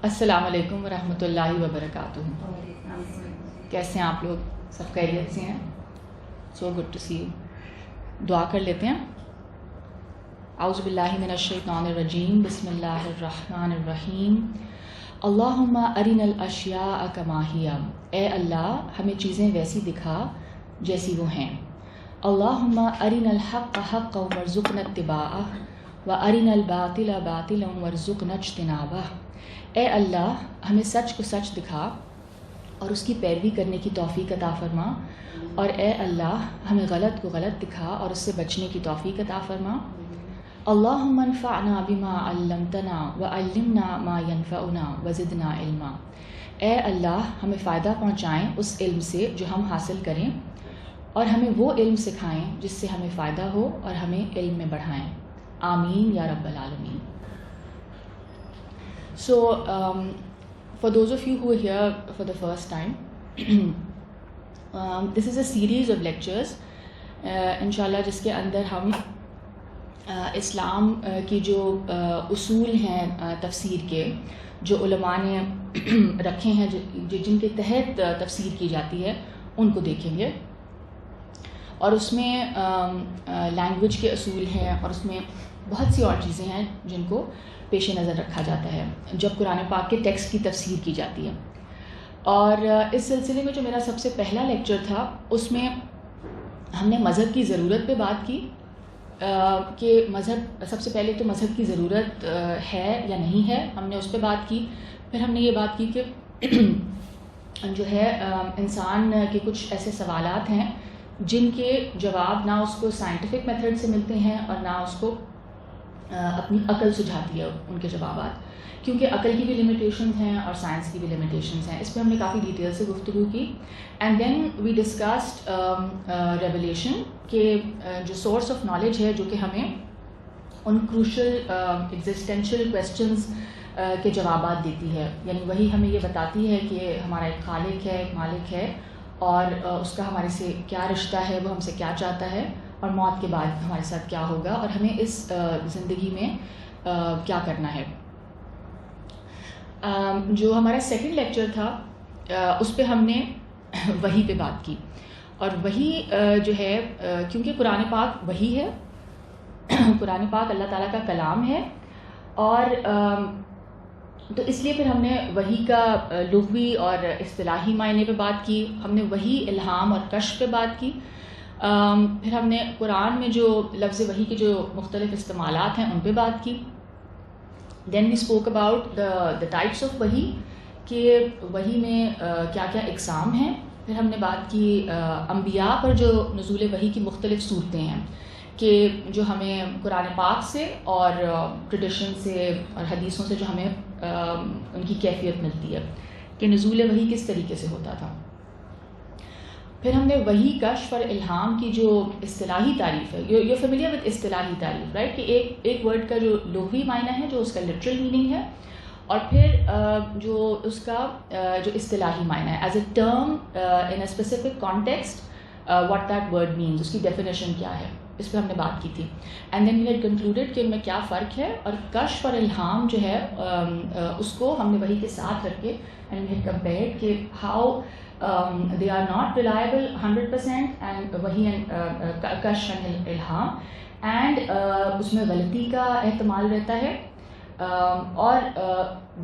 السلام علیکم ورحمۃ اللہ وبرکاتہ. کیسے ہیں آپ لوگ؟ سب خیریت سے ہیں؟ So good to see you. دعا کر لیتے ہیں. اعوذ باللہ من الشیطان الرجیم. بسم اللہ الرحمن الرحیم. اللہم ارنا الاشیاء کما ہی. اے اللہ ہمیں چیزیں ویسی دکھا جیسی وہ ہیں. اللہم ارنا الحق حقا وارزقنا اتباعہ وارنا الباطل باطلا وارزقنا اجتنابہ. اے اللہ ہمیں سچ کو سچ دکھا اور اس کی پیروی کرنے کی توفیق عطا فرما، اور اے اللہ ہمیں غلط کو غلط دکھا اور اس سے بچنے کی توفیق عطا فرما. اللہم انفعنا بما علمتنا وعلمنا ما ینفعنا وزدنا علما. اے اللہ ہمیں فائدہ پہنچائیں اس علم سے جو ہم حاصل کریں، اور ہمیں وہ علم سکھائیں جس سے ہمیں فائدہ ہو اور ہمیں علم میں بڑھائیں. آمین یا رب العالمین. So, for those of you who are here for the first time, this is a series of lectures, inshallah, جس کے اندر ہم اسلام کی جو اصول ہیں تفسیر کے، جو علماء نے رکھے ہیں، جن کے تحت تفسیر کی جاتی ہے، ان کو دیکھیں گے. اور اس میں لینگویج کے اصول ہیں، اور اس میں بہت سی اور چیزیں ہیں جن کو پیش نظر رکھا جاتا ہے جب قرآن پاک کے ٹیکسٹ کی تفسیر کی جاتی ہے. اور اس سلسلے میں جو میرا سب سے پہلا لیکچر تھا، اس میں ہم نے مذہب کی ضرورت پہ بات کی کہ مذہب، سب سے پہلے تو مذہب کی ضرورت ہے یا نہیں ہے، ہم نے اس پہ بات کی. پھر ہم نے یہ بات کی کہ جو ہے انسان کے کچھ ایسے سوالات ہیں جن کے جواب نہ اس کو سائنٹیفک میتھڈ سے ملتے ہیں اور نہ اس کو اپنی عقل سجھاتی ہے ان کے جوابات، کیونکہ عقل کی بھی لمیٹیشنز ہیں اور سائنس کی بھی لمیٹیشنز ہیں. اس پہ ہم نے کافی ڈیٹیل سے گفتگو کی. And then we discussed revelation, کہ جو سورس آف نالج ہے جو کہ ہمیں ان کروشل ایگزسٹینشیل کویسچنز کے جوابات دیتی ہے. یعنی وہی ہمیں یہ بتاتی ہے کہ ہمارا ایک خالق ہے، ایک مالک ہے، اور اس کا ہمارے سے کیا رشتہ ہے، وہ ہم سے کیا چاہتا ہے، اور موت کے بعد ہمارے ساتھ کیا ہوگا، اور ہمیں اس زندگی میں کیا کرنا ہے. جو ہمارا سیکنڈ لیکچر تھا، اس پہ ہم نے وحی پہ بات کی. اور وحی جو ہے، کیونکہ قرآن پاک وحی ہے، قرآن پاک اللہ تعالیٰ کا کلام ہے، اور تو اس لیے پھر ہم نے وحی کا لغوی اور اصطلاحی معنی پہ بات کی. ہم نے وحی، الہام اور کشف پہ بات کی. پھر ہم نے قرآن میں جو لفظ وحی کے جو مختلف استعمالات ہیں ان پہ بات کی. Then we spoke about the types of وحی، کہ وحی میں کیا کیا اقسام ہیں. پھر ہم نے بات کی انبیاء پر جو نزول وحی کی مختلف صورتیں ہیں، کہ جو ہمیں قرآن پاک سے اور ٹریڈیشن سے اور حدیثوں سے جو ہمیں ان کی کیفیت ملتی ہے کہ نزول وحی کس طریقے سے ہوتا تھا. پھر ہم نے وحی، کشف اور الہام کی جو اصطلاحی تعریف ہے، یو فیملیئر وتھ اصطلاحی تعریف، رائٹ، کہ ایک ورڈ کا جو لغوی معنی ہے، جو اس کا لٹرل میننگ ہے، اور پھر جو اس کا جو اصطلاحی معنی ہے as a term in a specific context, what that word means, اس کی ڈیفینیشن کیا ہے، اس پہ ہم نے بات کی تھی. And then we had concluded کہ ان میں کیا فرق ہے. اور کشف اور الہام جو ہے اس کو ہم نے وحی کے ساتھ رکھ کے اینڈ وی ہیڈ کمپیئرڈ کہ how they are not reliable 100%، and وحی کشف and الہام، اینڈ اس میں غلطی کا احتمال رہتا ہے، اور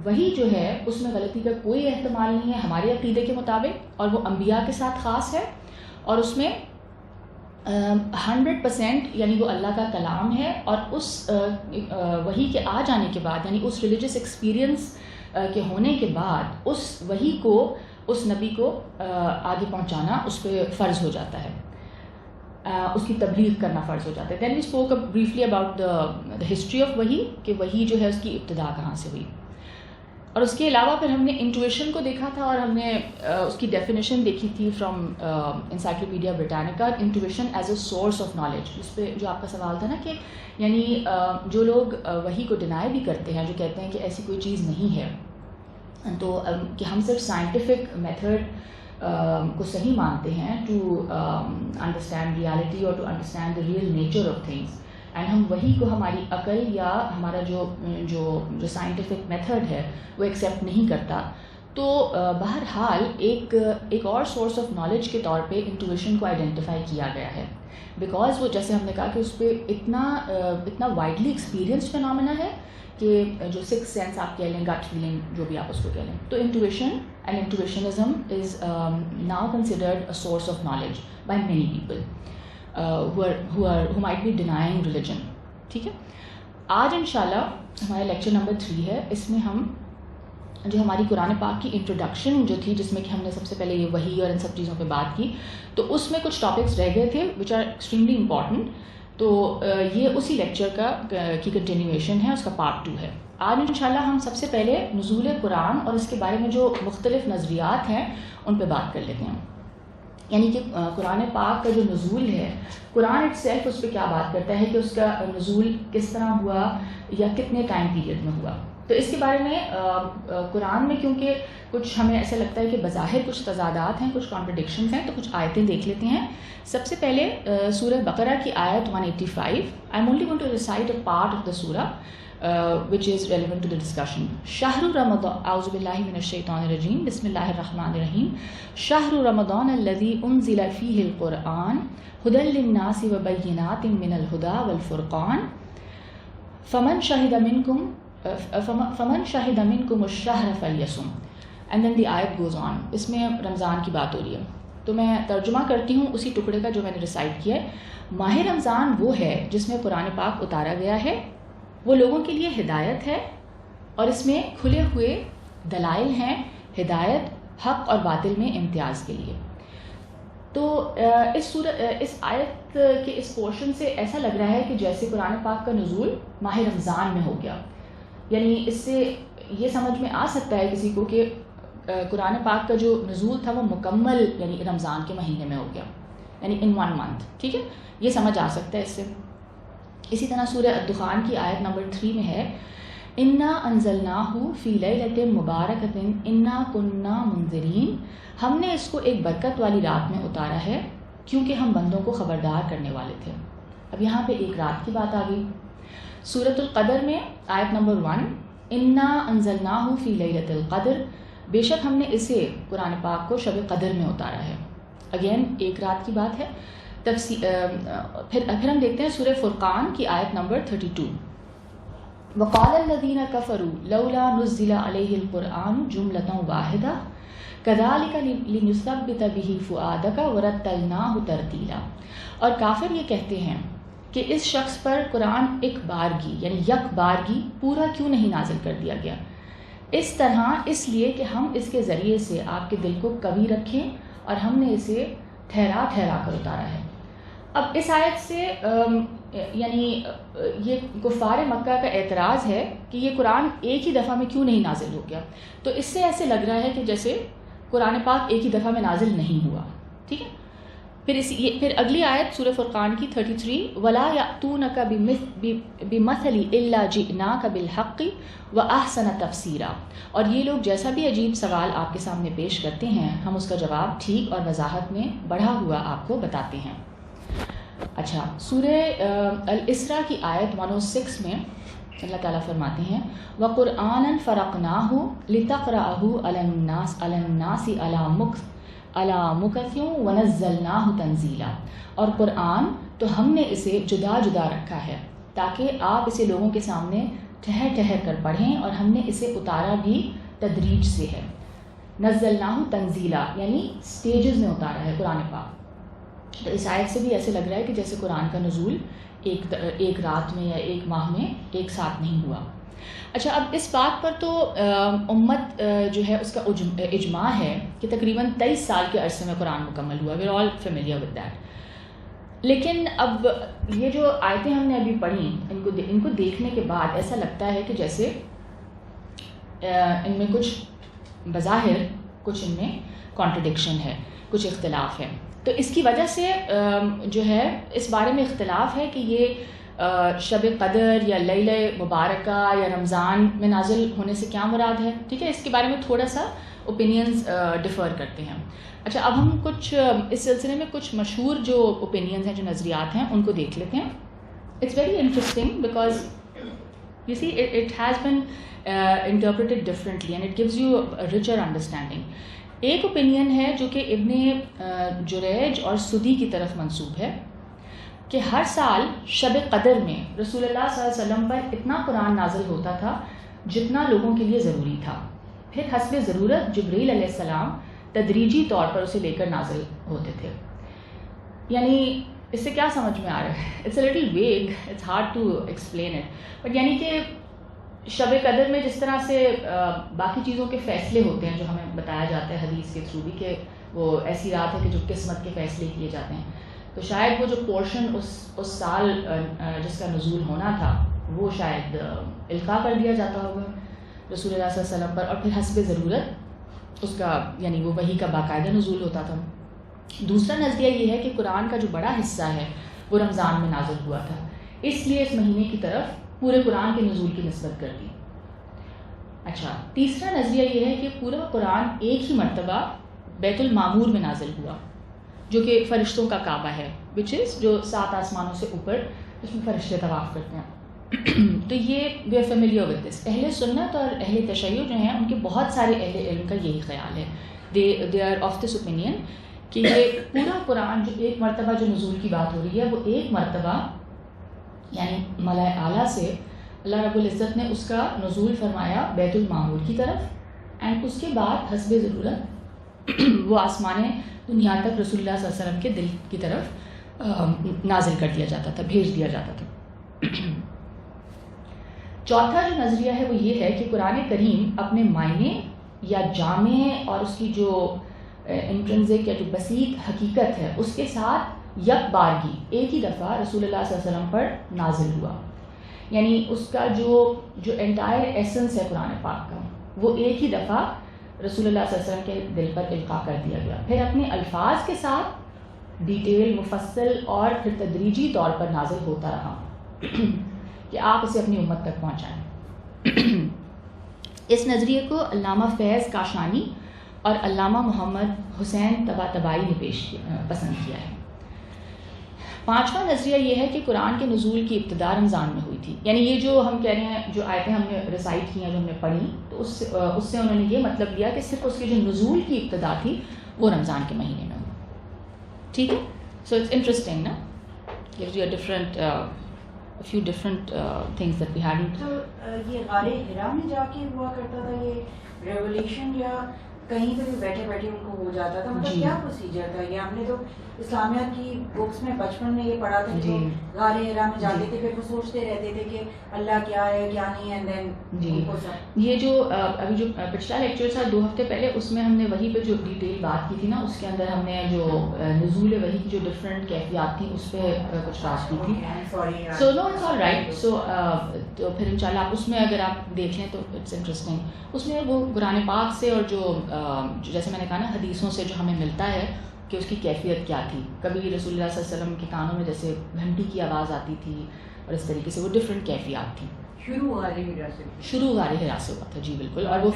وحی جو ہے اس میں غلطی کا کوئی احتمال نہیں ہے ہمارے عقیدے کے مطابق، اور وہ انبیاء کے ساتھ خاص ہے، اور اس میں 100% یعنی وہ اللہ کا کلام ہے. اور اس وحی کے آ جانے کے بعد، یعنی اس ریلیجس ایکسپیرئنس کے ہونے کے بعد، اس وحی کو، اس نبی کو آگے پہنچانا اس پہ فرض ہو جاتا ہے، اس کی تبلیغ کرنا فرض ہو جاتا ہے. Then we spoke briefly about the history of وحی، کہ وحی جو ہے اس کی ابتدا کہاں سے ہوئی. اور اس کے علاوہ پھر ہم نے انٹویشن کو دیکھا تھا، اور ہم نے اس کی ڈیفینیشن دیکھی تھی from Encyclopaedia Britannica, intuition as a source of knowledge. اس پہ جو آپ کا سوال تھا نا، کہ یعنی جو لوگ وحی کو ڈینائی بھی کرتے ہیں، جو کہتے ہیں کہ ایسی کوئی چیز نہیں ہے، تو کہ ہم صرف سائنٹیفک میتھڈ کو صحیح مانتے ہیں ٹو انڈرسٹینڈ ریالٹی اور to understand the real nature of things, and ہم وہی کو ہماری عقل یا ہمارا جو سائنٹیفک میتھڈ ہے وہ ایکسیپٹ نہیں کرتا، تو بہرحال ایک اور سورس آف نالج کے طور پہ انٹویشن کو آئیڈینٹیفائی کیا گیا ہے، بیکاز وہ جیسے ہم نے کہا کہ اس پہ اتنا وائڈلی ایکسپیرینس فینومینا ہے کہ جو سکس سینس آپ کہہ لیں، گٹ فیلنگ، جو بھی آپ اس کو کہہ لیں، تو intuition and intuitionism is now considered a source of knowledge by many people who might be denying religion. ٹھیک ہے، آج انشاءاللہ ہمارا لیکچر نمبر 3 ہے. اس میں ہم جو ہماری قرآن پاک کی انٹروڈکشن جو تھی، جس میں کہ ہم نے سب سے پہلے یہ وحی اور ان سب چیزوں پہ بات کی، تو اس میں کچھ ٹاپکس رہ گئے تھے وچ آر ایکسٹریملی امپورٹنٹ. تو یہ اسی لیکچر کی کنٹینیویشن ہے، اس کا پارٹ 2 ہے. آج انشاءاللہ ہم سب سے پہلے نزول قرآن اور اس کے بارے میں جو مختلف نظریات ہیں ان پہ بات کر لیتے ہیں. یعنی کہ قرآن پاک کا جو نزول ہے، قرآن اٹ سیلف اس پہ کیا بات کرتا ہے کہ اس کا نزول کس طرح ہوا یا کتنے ٹائم پیریڈ میں ہوا. تو اس کے بارے میں قرآن میں کیونکہ کچھ ہمیں ایسا لگتا ہے کہ بظاہر کچھ تضادات ہیں، کچھ کانٹرڈکشنز ہیں، تو کچھ آیتیں دیکھ لیتے ہیں. سب سے پہلے سورہ بقرہ کی آیت 185. I am only going to recite a part of the سورہ which is relevant to the discussion. شہر رمضان، اعوذ باللہ من الشیطان الرجیم، بسم اللہ الرحمن الرحیم. شہر رمضان الذی انزل فیہ القرآن ھدی للناس وبینات من الھدی والفرقان فمن شہد منکم الشہر فلیصم. اینڈ دین دی آیت گوز آن. اس میں رمضان کی بات ہو رہی ہے، تو میں ترجمہ کرتی ہوں اسی ٹکڑے کا جو میں نے ریسائٹ کیا ہے. ماہ رمضان وہ ہے جس میں قرآن پاک اتارا گیا ہے، وہ لوگوں کے لیے ہدایت ہے، اور اس میں کھلے ہوئے دلائل ہیں، ہدایت حق اور باطل میں امتیاز کے لیے. تو اس آیت کے اس پورشن سے ایسا لگ رہا ہے کہ جیسے قرآن پاک کا نزول ماہ رمضان میں ہو گیا. یعنی اس سے یہ سمجھ میں آ سکتا ہے کسی کو کہ قرآن پاک کا جو نزول تھا وہ مکمل یعنی رمضان کے مہینے میں ہو گیا، یعنی ان 1 month. ٹھیک ہے، یہ سمجھ آ سکتا ہے اس سے. اسی طرح سورہ الدخان کی آیت نمبر 3 میں ہے انا انزلناہ فی لیلۃ مبارکۃ انا کنا منذرین. ہم نے اس کو ایک برکت والی رات میں اتارا ہے کیونکہ ہم بندوں کو خبردار کرنے والے تھے. اب یہاں پہ ایک رات کی بات آ گئی. سورۃ القدر میں آیت نمبر 1 انا انزلناہ فی لیلۃ القدر، بے شک ہم نے اسے قرآن پاک کو شب قدر میں اتارا ہے. اگین ایک رات کی بات ہے. پھر ہم دیکھتے ہیں سورہ فرقان کی آیت نمبر 32. وقال الذین کفروا لولا نزل علیہ القرآن جملۃ واحدہ کذالک لنثبت بہ فؤادک ورتلناہ ترتیلا. اور کافر یہ کہتے ہیں کہ اس شخص پر قرآن ایک بارگی یعنی یک بارگی پورا کیوں نہیں نازل کر دیا گیا، اس طرح اس لیے کہ ہم اس کے ذریعے سے آپ کے دل کو قوی رکھیں، اور ہم نے اسے ٹھہرا کر اتارا ہے. اب اس آیت سے یعنی یہ کفار مکہ کا اعتراض ہے کہ یہ قرآن ایک ہی دفعہ میں کیوں نہیں نازل ہو گیا. تو اس سے ایسے لگ رہا ہے کہ جیسے قرآن پاک ایک ہی دفعہ میں نازل نہیں ہوا. ٹھیک ہے، پھر اگلی آیت سورہ فرقان کی 33 ولا یأتونک بمثل الا جئناک بالحق واحسن تفسیرا. اور یہ لوگ جیسا بھی عجیب سوال آپ کے سامنے پیش کرتے ہیں، ہم اس کا جواب ٹھیک اور وضاحت میں بڑھا ہوا آپ کو بتاتے ہیں. اچھا، سورہ الاسراء کی آیت 106 میں اللہ تعالیٰ فرماتے ہیں وَقُرْآنًا فَرَقْنَاهُ لِتَقْرَأَهُ عَلَى النَّاسِ عَلَى مُكْثٍ وَنَزَّلْنَاهُ تَنزِيلًا. اور قرآن تو ہم نے اسے جدا جدا رکھا ہے تاکہ آپ اسے لوگوں کے سامنے ٹھہر کر پڑھیں، اور ہم نے اسے اتارا بھی تدریج سے ہے. نزلناہ تنزیلا یعنی سٹیجز میں اتارا ہے قرآن پاک. تو اس آیت سے بھی ایسے لگ رہا ہے کہ جیسے قرآن کا نزول ایک رات میں یا ایک ماہ میں ایک ساتھ نہیں ہوا. اچھا، اب اس بات پر تو امت جو ہے اس کا اجماع ہے کہ تقریباً 23 سال کے عرصے میں قرآن مکمل ہوا. We are all familiar with that. لیکن اب یہ جو آیتیں ہم نے ابھی پڑھیں ان کو دیکھنے کے بعد ایسا لگتا ہے کہ جیسے ان میں کچھ بظاہر کچھ ان میں کانٹرڈکشن ہے، کچھ اختلاف ہے. تو اس کی وجہ سے جو ہے اس بارے میں اختلاف ہے کہ یہ شب قدر یا لیلہ مبارکہ یا رمضان میں نازل ہونے سے کیا مراد ہے. ٹھیک ہے، اس کے بارے میں تھوڑا سا اوپینینز ڈفر کرتے ہیں. اچھا، اب ہم کچھ اس سلسلے میں کچھ مشہور جو اوپینینز ہیں، جو نظریات ہیں، ان کو دیکھ لیتے ہیں. it's very interesting because you see it has been interpreted differently and it gives you a richer understanding. ایک اوپینین ہے جو کہ ابن جریج اور سدی کی طرف منسوب ہے کہ ہر سال شب قدر میں رسول اللہ صلی اللہ علیہ وسلم پر اتنا قرآن نازل ہوتا تھا جتنا لوگوں کے لیے ضروری تھا، پھر حسب ضرورت جبریل علیہ السلام تدریجی طور پر اسے لے کر نازل ہوتے تھے. یعنی اس سے کیا سمجھ میں آ رہا ہے؟ It's a little vague, it's hard to explain it, but یعنی کہ شب قدر میں جس طرح سے باقی چیزوں کے فیصلے ہوتے ہیں جو ہمیں بتایا جاتا ہے حدیث کے تھرو بھی کہ وہ ایسی رات ہے کہ جو قسمت کے فیصلے کیے جاتے ہیں، تو شاید وہ جو پورشن اس سال جس کا نزول ہونا تھا وہ شاید القاء کر دیا جاتا ہوگا رسول اللہ صلی اللہ علیہ وسلم پر، اور پھر حسب ضرورت اس کا یعنی وہ وحی کا باقاعدہ نزول ہوتا تھا. دوسرا نظریہ یہ ہے کہ قرآن کا جو بڑا حصہ ہے وہ رمضان میں نازل ہوا تھا، اس لیے اس مہینے کی طرف پورے قرآن کے نزول کی نسبت کر دی. اچھا، تیسرا نظریہ یہ ہے کہ پورا قرآن ایک ہی مرتبہ بیت المعمور میں نازل ہوا جو کہ فرشتوں کا کعبہ ہے، وچ از جو 7 آسمانوں سے اوپر اس میں فرشتے طواف کرتے ہیں. تو یہ we are familiar with this. اہل سنت اور اہل تشیع جو ہیں ان کے بہت سارے اہل علم کا یہی خیال ہے، they are of this opinion کہ یہ پورا قرآن جو ایک مرتبہ جو نزول کی بات ہو رہی ہے وہ ایک مرتبہ یعنی ملائے اعلیٰ سے اللہ رب العزت نے اس کا نزول فرمایا بیت المعمور کی طرف، اینڈ اس کے بعد حسب ضرورت وہ آسمان دنیا تک رسول اللہ صلی اللہ علیہ وسلم کے دل کی طرف نازل کر دیا جاتا تھا، بھیج دیا جاتا تھا. چوتھا جو نظریہ ہے وہ یہ ہے کہ قرآن کریم اپنے معنی یا جامع اور اس کی جو انٹرنزک یا جو بسیط حقیقت ہے اس کے ساتھ یک بارگی ایک ہی دفعہ رسول اللہ صلی اللہ علیہ وسلم پر نازل ہوا. یعنی اس کا جو انٹائر ایسنس ہے قرآن پاک کا وہ ایک ہی دفعہ رسول اللہ صلی اللہ علیہ وسلم کے دل پر القاء کر دیا گیا، پھر اپنے الفاظ کے ساتھ ڈیٹیل مفصل اور پھر تدریجی طور پر نازل ہوتا رہا کہ آپ اسے اپنی امت تک پہنچائیں. اس نظریے کو علامہ فیض کاشانی اور علامہ محمد حسین طباطبائی نے پسند کیا ہے. پانچواں نظریہ یہ ہے کہ قرآن کے نزول کی ابتدا رمضان میں ہوئی تھی. یعنی یہ جو ہم کہہ رہے ہیں جو آیتیں ہم نے ریسائٹ کی ہیں جو ہم نے پڑھی تو اس سے انہوں نے یہ مطلب لیا کہ صرف اس کے جو نزول کی ابتدا تھی وہ رمضان کے مہینے میں ہوئی. ٹھیک ہے، سو اٹس انٹرسٹنگ نا، gives you a few different things that we hadn't. تو یہ غار حرا میں جا کے ہوا کرتا تھا یہ ریولیشن یا کہیں پہ بھی بیٹھے بیٹھے ان کو ہو جاتا تھا؟ مطلب کیا پروسیجر تھا یہ؟ ہم نے تو اسلامیات کی بکس میں بچپن میں یہ پڑھا تھا کہ غار حرا میں جاتے تھے، پھر وہ سوچتے رہتے تھے کہ اللہ کیا ہے کیا نہیں ہے، اینڈ دین یہ جو ابھی جو پچھلا لیکچر تھا 2 ہفتے پہلے اس میں ہم نے وہی پہ جو ڈیٹیل بات کی تھی نا، اس کے اندر ہم نے جو نزول وحی کی جو ڈفرینٹ کیفیات تھیں اس پہ کچھ بات کی تھی. سو نو اٹس آل رائٹ. سو تو پھر انشاءاللہ آپ اس میں اگر آپ دیکھیں تو اٹس انٹرسٹنگ. اس میں وہ قرآن پاک سے اور جو جیسے میں نے کہا نا حدیثوں سے جو ہمیں ملتا ہے کہ اس کی کیفیت کیا تھی. کبھی رسول اللہ صلی اللہ علیہ وسلم کے کانوں میں جیسے گھنٹی کی آواز آتی تھی اور اس طریقے سے وہ ڈفرینٹ کیفیات تھیں. شروع غار حرا سے ہوا تھا. جی بالکل. اور وہ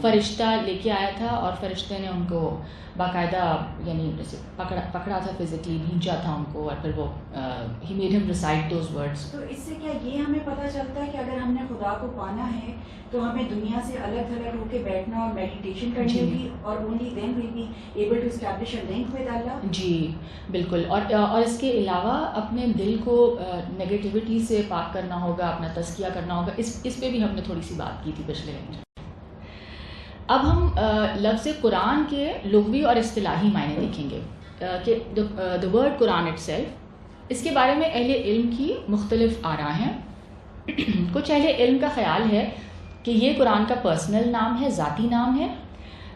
فرشتہ لے کے آیا تھا اور فرشتے نے ان کو باقاعدہ یعنی جیسے پکڑا تھا فزیکلی، بھیجا تھا ان کو، اور پھر وہ ہی میڈ ہم ریسائٹ دوز ورڈز. تو اس سے کیا یہ ہمیں پتہ چلتا ہے کہ اگر ہم نے خدا کو پانا ہے تو ہمیں دنیا سے الگ تھلگ ہو کے بیٹھنا اور میڈیٹیشن کرنی ہوگی، اور only then will be able to establish a link with Allah. جی بالکل. اور اس کے علاوہ اپنے دل کو نگیٹیوٹی سے پاک کرنا ہوگا، اپنا تزکیہ کرنا ہوگا. اس پہ بھی ہم نے تھوڑی سی بات کی تھی پچھلے لیکچر. اب ہم لفظ قرآن کے لغوی اور اصطلاحی معنی دیکھیں گے کہ the word Quran itself. اس کے بارے میں اہل علم کی مختلف آراء ہیں. کچھ اہل علم کا خیال ہے کہ یہ قرآن کا پرسنل نام ہے، ذاتی نام ہے،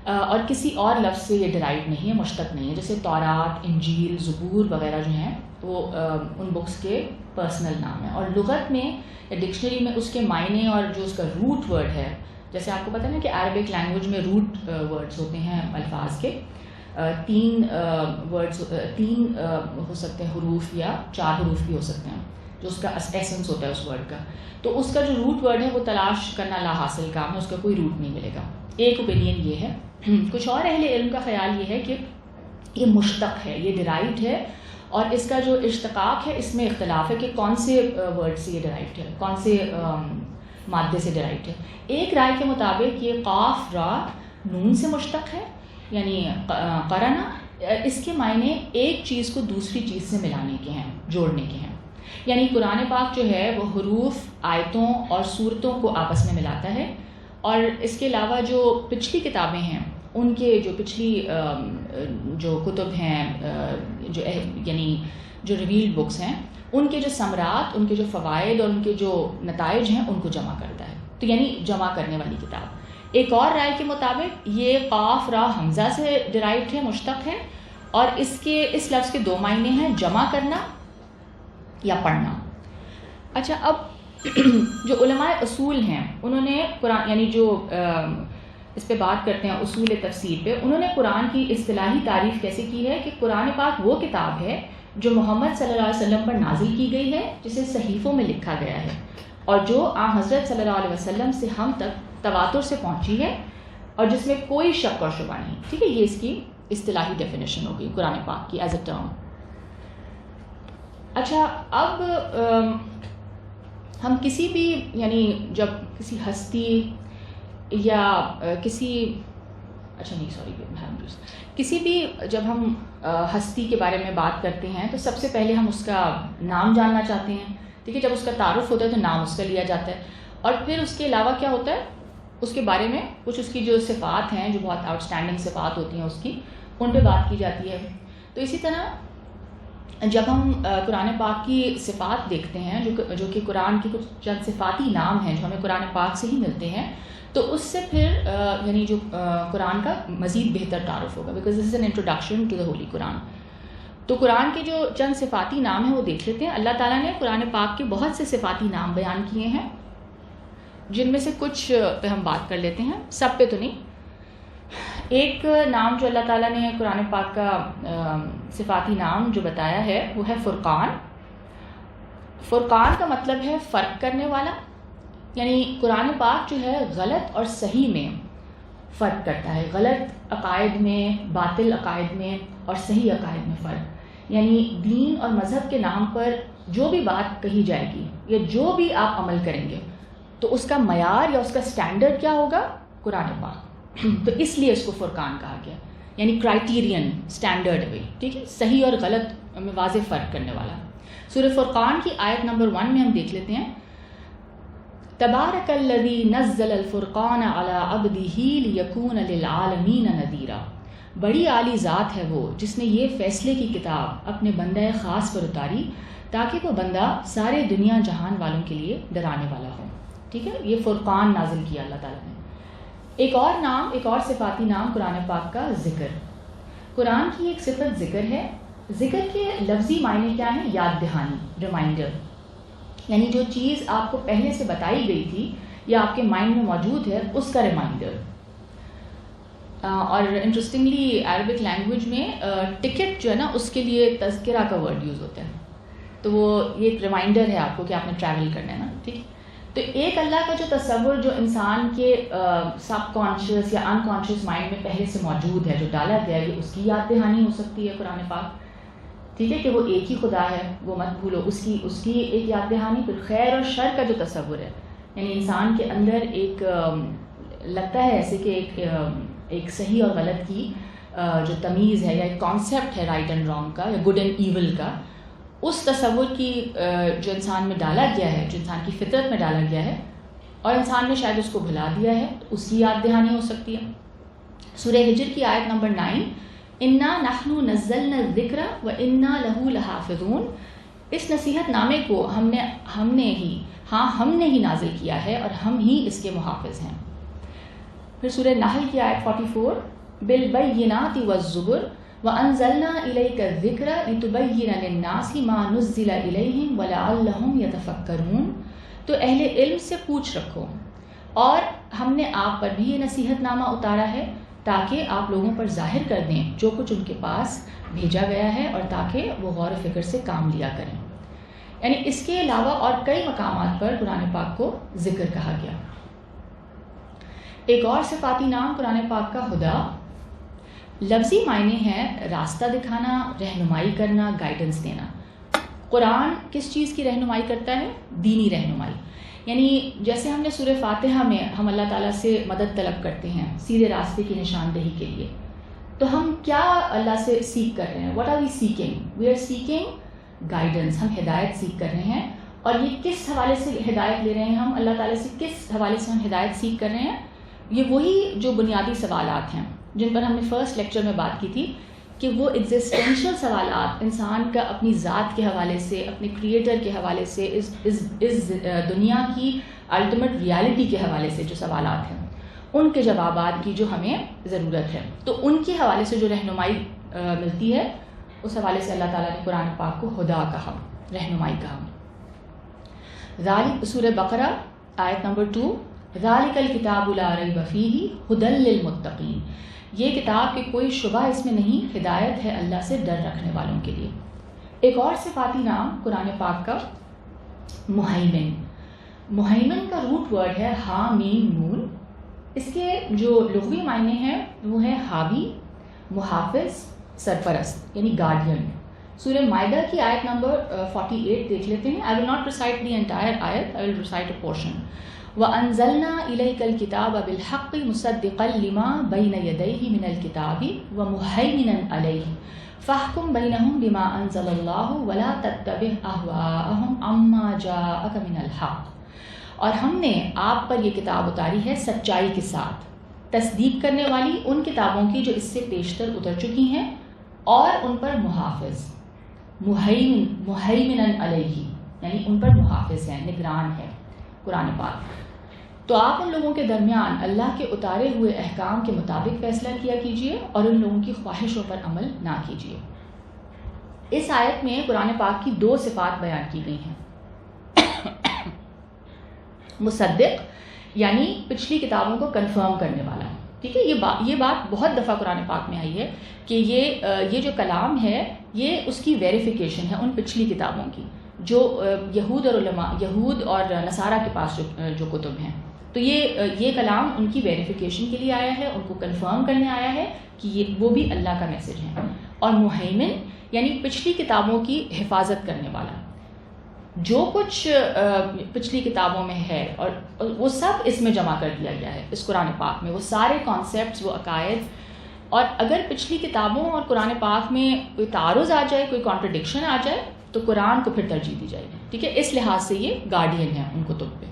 اور کسی اور لفظ سے یہ ڈرائیو نہیں ہے، مشتق نہیں ہے. جیسے تورات، انجیل، زبور وغیرہ جو ہیں وہ ان بکس کے پرسنل نام ہیں. اور لغت میں یا ڈکشنری میں اس کے معنی اور جو اس کا روٹ ورڈ ہے، جیسے آپ کو پتہ ہے نا کہ عربک لینگویج میں روٹ ورڈز ہوتے ہیں الفاظ کے، 3 ورڈز 3 ہو سکتے ہیں حروف یا 4 حروف بھی ہو سکتے ہیں جو اس کا ایسنس ہوتا ہے اس ورڈ کا. تو اس کا جو روٹ ورڈ ہے وہ تلاش کرنا لا حاصل کام ہے، اس کا کوئی روٹ نہیں ملے گا. ایک اوپینین یہ ہے. کچھ اور اہل علم کا خیال یہ ہے کہ یہ مشتق ہے، یہ ڈرائیوڈ ہے اور اس کا جو اشتقاق ہے اس میں اختلاف ہے کہ کون سے ورڈ سے یہ ڈرائیوڈ ہے، کون سے مادے سے ڈرائیوڈ ہے. ایک رائے کے مطابق یہ قاف را نون سے مشتق ہے، یعنی قرنا. اس کے معنی ایک چیز کو دوسری چیز سے ملانے کے ہیں، جوڑنے کے ہیں. یعنی قرآن پاک جو ہے وہ حروف، آیتوں اور صورتوں کو آپس میں ملاتا ہے. اور اس کے علاوہ جو پچھلی کتابیں ہیں ان کے جو پچھلی جو کتب ہیں جو یعنی جو ریویلڈ بکس ہیں ان کے جو ثمرات، ان کے جو فوائد اور ان کے جو نتائج ہیں ان کو جمع کرتا ہے. تو یعنی جمع کرنے والی کتاب. ایک اور رائے کے مطابق یہ قاف را حمزہ سے ڈرائیوڈ ہے، مشتق ہے، اور اس لفظ کے دو معنی ہیں، جمع کرنا یا پڑھنا. اچھا، اب جو علماء اصول ہیں انہوں نے قرآن، یعنی جو اس پہ بات کرتے ہیں اصول تفسیر پہ، انہوں نے قرآن کی اصطلاحی تعریف کیسے کی ہے کہ قرآن پاک وہ کتاب ہے جو محمد صلی اللہ علیہ وسلم پر نازل کی گئی ہے، جسے صحیفوں میں لکھا گیا ہے اور جو حضرت صلی اللہ علیہ وسلم سے ہم تک تواتر سے پہنچی ہے اور جس میں کوئی شک اور شبہ نہیں. ٹھیک ہے، یہ اس کی اصطلاحی ڈیفینیشن ہوگی قرآن پاک کی ایز اے ٹرم. اچھا، اب ہم کسی بھی، یعنی جب کسی ہستی یا کسی بھی جب ہم ہستی کے بارے میں بات کرتے ہیں تو سب سے پہلے ہم اس کا نام جاننا چاہتے ہیں. ٹھیک ہے، جب اس کا تعارف ہوتا ہے تو نام اس کا لیا جاتا ہے، اور پھر اس کے علاوہ کیا ہوتا ہے، اس کے بارے میں کچھ اس کی جو صفات ہیں، جو بہت آؤٹ اسٹینڈنگ صفات ہوتی ہیں اس کی، ان پہ بات کی جاتی ہے. تو اسی طرح جب ہم قرآن پاک کی صفات دیکھتے ہیں، جو کہ قرآن کے کچھ چند صفاتی نام ہیں جو ہمیں قرآن پاک سے ہی ملتے ہیں، تو اس سے پھر یعنی جو قرآن کا مزید بہتر تعارف ہوگا، because this is an introduction to the holy Quran. تو قرآن کے جو چند صفاتی نام ہیں وہ دیکھ لیتے ہیں. اللہ تعالیٰ نے قرآن پاک کے بہت سے صفاتی نام بیان کیے ہیں، جن میں سے کچھ پہ ہم بات کر لیتے ہیں، سب پہ تو نہیں. ایک نام جو اللہ تعالیٰ نے قرآن پاک کا صفاتی نام جو بتایا ہے وہ ہے فرقان. فرقان کا مطلب ہے فرق کرنے والا، یعنی قرآن پاک جو ہے غلط اور صحیح میں فرق کرتا ہے، غلط عقائد میں، باطل عقائد میں اور صحیح عقائد میں فرق. یعنی دین اور مذہب کے نام پر جو بھی بات کہی جائے گی یا جو بھی آپ عمل کریں گے تو اس کا معیار یا اس کا سٹینڈرڈ کیا ہوگا؟ قرآن پاک. تو اس لیے اس کو فرقان کہا گیا، یعنی کرائٹیرین، سٹینڈرڈ وے. ٹھیک ہے، صحیح اور غلط میں واضح فرق کرنے والا. سورہ فرقان کی آیت نمبر 1 میں ہم دیکھ لیتے ہیں، تبارک الذی نزل الفرقان علی عبدہ لیکون للعالمین نذیرا. بڑی عالی ذات ہے وہ جس نے یہ فیصلے کی کتاب اپنے بندہ خاص پر اتاری تاکہ وہ بندہ سارے دنیا جہان والوں کے لیے ڈرانے والا ہو. ٹھیک ہے، یہ فرقان نازل کیا اللہ تعالیٰ نے. ایک اور نام، ایک اور صفاتی نام قرآن پاک کا ذکر. قرآن کی ایک صفت ذکر ہے. ذکر کے لفظی معنی کیا ہیں؟ یاد دہانی، ریمائنڈر. یعنی جو چیز آپ کو پہلے سے بتائی گئی تھی یا آپ کے مائنڈ میں موجود ہے اس کا ریمائنڈر. اور انٹرسٹنگلی عربک لینگویج میں ٹکٹ جو ہے نا اس کے لیے تذکرہ کا ورڈ یوز ہوتا ہے. تو وہ یہ ایک ریمائنڈر ہے آپ کو کہ آپ نے ٹریول کرنا ہے نا. ٹھیک ہے، تو ایک اللہ کا جو تصور جو انسان کے سب کانشیس یا انکانشیس مائنڈ میں پہلے سے موجود ہے، جو ڈالا گیا ہے، اس کی یاد دہانی ہو سکتی ہے قرآن پاک. ٹھیک ہے، کہ وہ ایک ہی خدا ہے، وہ مت بھولو، اس کی ایک یاد دہانی. پھر خیر اور شر کا جو تصور ہے، یعنی انسان کے اندر ایک لگتا ہے ایسے کہ ایک صحیح اور غلط کی جو تمیز ہے یا ایک کانسیپٹ ہے رائٹ اینڈ رانگ کا یا گڈ اینڈ ایول کا، اس تصور کی جو انسان میں ڈالا گیا ہے، جو انسان کی فطرت میں ڈالا گیا ہے اور انسان نے شاید اس کو بھلا دیا ہے، اس کی یاد دہانی ہو سکتی ہے. سورہ ہجر کی آیت نمبر 9، انا نحن نزلنا الذکر وانا لہ لحافظون. اس نصیحت نامے کو ہم نے ہی نازل کیا ہے اور ہم ہی اس کے محافظ ہیں. پھر سورہ نحل کی آیت 44، بالبینات والزبر وانزلنا الیک الذکر لتبین للناس ما نزل الیہم ولعلہم یتفکرون. تو اہل علم سے پوچھ رکھو، اور ہم نے آپ پر بھی یہ نصیحت نامہ اتارا ہے تاکہ آپ لوگوں پر ظاہر کر دیں جو کچھ ان کے پاس بھیجا گیا ہے اور تاکہ وہ غور و فکر سے کام لیا کریں. یعنی اس کے علاوہ اور کئی مقامات پر قرآن پاک کو ذکر کہا گیا. ایک اور صفاتی نام قرآن پاک کا ہدا. لفظی معنی ہے راستہ دکھانا، رہنمائی کرنا، گائیڈنس دینا۔ قرآن کس چیز کی رہنمائی کرتا ہے؟ دینی رہنمائی۔ یعنی جیسے ہم نے سورہ فاتحہ میں ہم اللہ تعالیٰ سے مدد طلب کرتے ہیں سیدھے راستے کی نشاندہی کے لیے، تو ہم کیا اللہ سے سیکھ کر رہے ہیں؟ What are we seeking? We are seeking guidance, ہم ہدایت سیکھ کر رہے ہیں۔ اور یہ کس حوالے سے ہدایت لے رہے ہیں ہم اللہ تعالیٰ سے؟ کس حوالے سے ہم ہدایت سیکھ کر رہے ہیں؟ یہ وہی جو بنیادی سوالات ہیں جن پر ہم نے فرسٹ لیکچر میں بات کی تھی کہ وہ ایگزسٹینشیل سوالات انسان کا اپنی ذات کے حوالے سے، اپنے کریٹر کے حوالے سے، اس دنیا کی الٹیمیٹ ریالٹی کے حوالے سے جو سوالات ہیں ان کے جوابات کی جو ہمیں ضرورت ہے، تو ان کے حوالے سے جو رہنمائی ملتی ہے اس حوالے سے اللہ تعالیٰ نے قرآن پاک کو ہدا کہا، رہنمائی کہا۔ سورہ بقرہ آیت نمبر 2، ذالک الکتاب لا ریب فیہ ھدی للمتقین، یہ کتاب کہ کوئی شبہ اس میں نہیں، ہدایت ہے اللہ سے ڈر رکھنے والوں کے لیے۔ ایک اور صفاتی نام قرآن پاک کا مہیمن۔ مہیمن کا روٹ ورڈ ہے ہا میم نون، اس کے جو لغوی معنی ہیں وہ ہے حاوی، محافظ، سرپرست یعنی گارڈین۔ سورہ مائدہ کی آیت نمبر 48 دیکھ لیتے ہیں۔ I will not recite the entire ayat, I will recite a portion. وَأَنزَلْنَا إِلَيْكَ الْكِتَابَ بِالْحَقِّ مُصَدِّقًا لِمَا بَيْنَ يَدَيْهِ مِنَ الْكِتَابِ وَمُهَيْمِنًا عَلَيْهِ فَاحْكُم بَيْنَهُم بِمَا أَنزَلَ اللَّهُ وَلَا تَتَّبِعْ أَهْوَاءَهُمْ عَمَّا جَاءَكَ مِنَ الْحَقِّ، اور ہم نے آپ پر یہ کتاب اتاری ہے سچائی کے ساتھ، تصدیق کرنے والی ان کتابوں کی جو اس سے پیشتر اتر چکی ہیں، اور ان پر محافظ، مہیمنن علیہ یعنی ان پر محافظ ہیں، نگران ہے قرآن پاک۔ تو آپ ان لوگوں کے درمیان اللہ کے اتارے ہوئے احکام کے مطابق فیصلہ کیا کیجیے اور ان لوگوں کی خواہشوں پر عمل نہ کیجیے۔ اس آیت میں قرآن پاک کی 2 صفات بیان کی گئی ہیں۔ مصدق یعنی پچھلی کتابوں کو کنفرم کرنے والا، ٹھیک ہے، یہ بات بہت دفعہ قرآن پاک میں آئی ہے کہ یہ جو کلام ہے یہ اس کی ویریفیکیشن ہے ان پچھلی کتابوں کی جو یہود اور نصارہ کے پاس جو کتب ہیں، تو یہ کلام ان کی ویریفیکیشن کے لیے آیا ہے، ان کو کنفرم کرنے آیا ہے کہ وہ بھی اللہ کا میسج ہے۔ اور مہیمن یعنی پچھلی کتابوں کی حفاظت کرنے والا، جو کچھ پچھلی کتابوں میں ہے اور وہ سب اس میں جمع کر دیا گیا ہے اس قرآن پاک میں، وہ سارے کانسیپٹس، وہ عقائد۔ اور اگر پچھلی کتابوں اور قرآن پاک میں کوئی تعارض آ جائے، کوئی کانٹرڈکشن آ جائے تو قرآن کو پھر ترجیح دی جائے گی، ٹھیک ہے، اس لحاظ سے یہ گارڈین ہے ان کتب پہ۔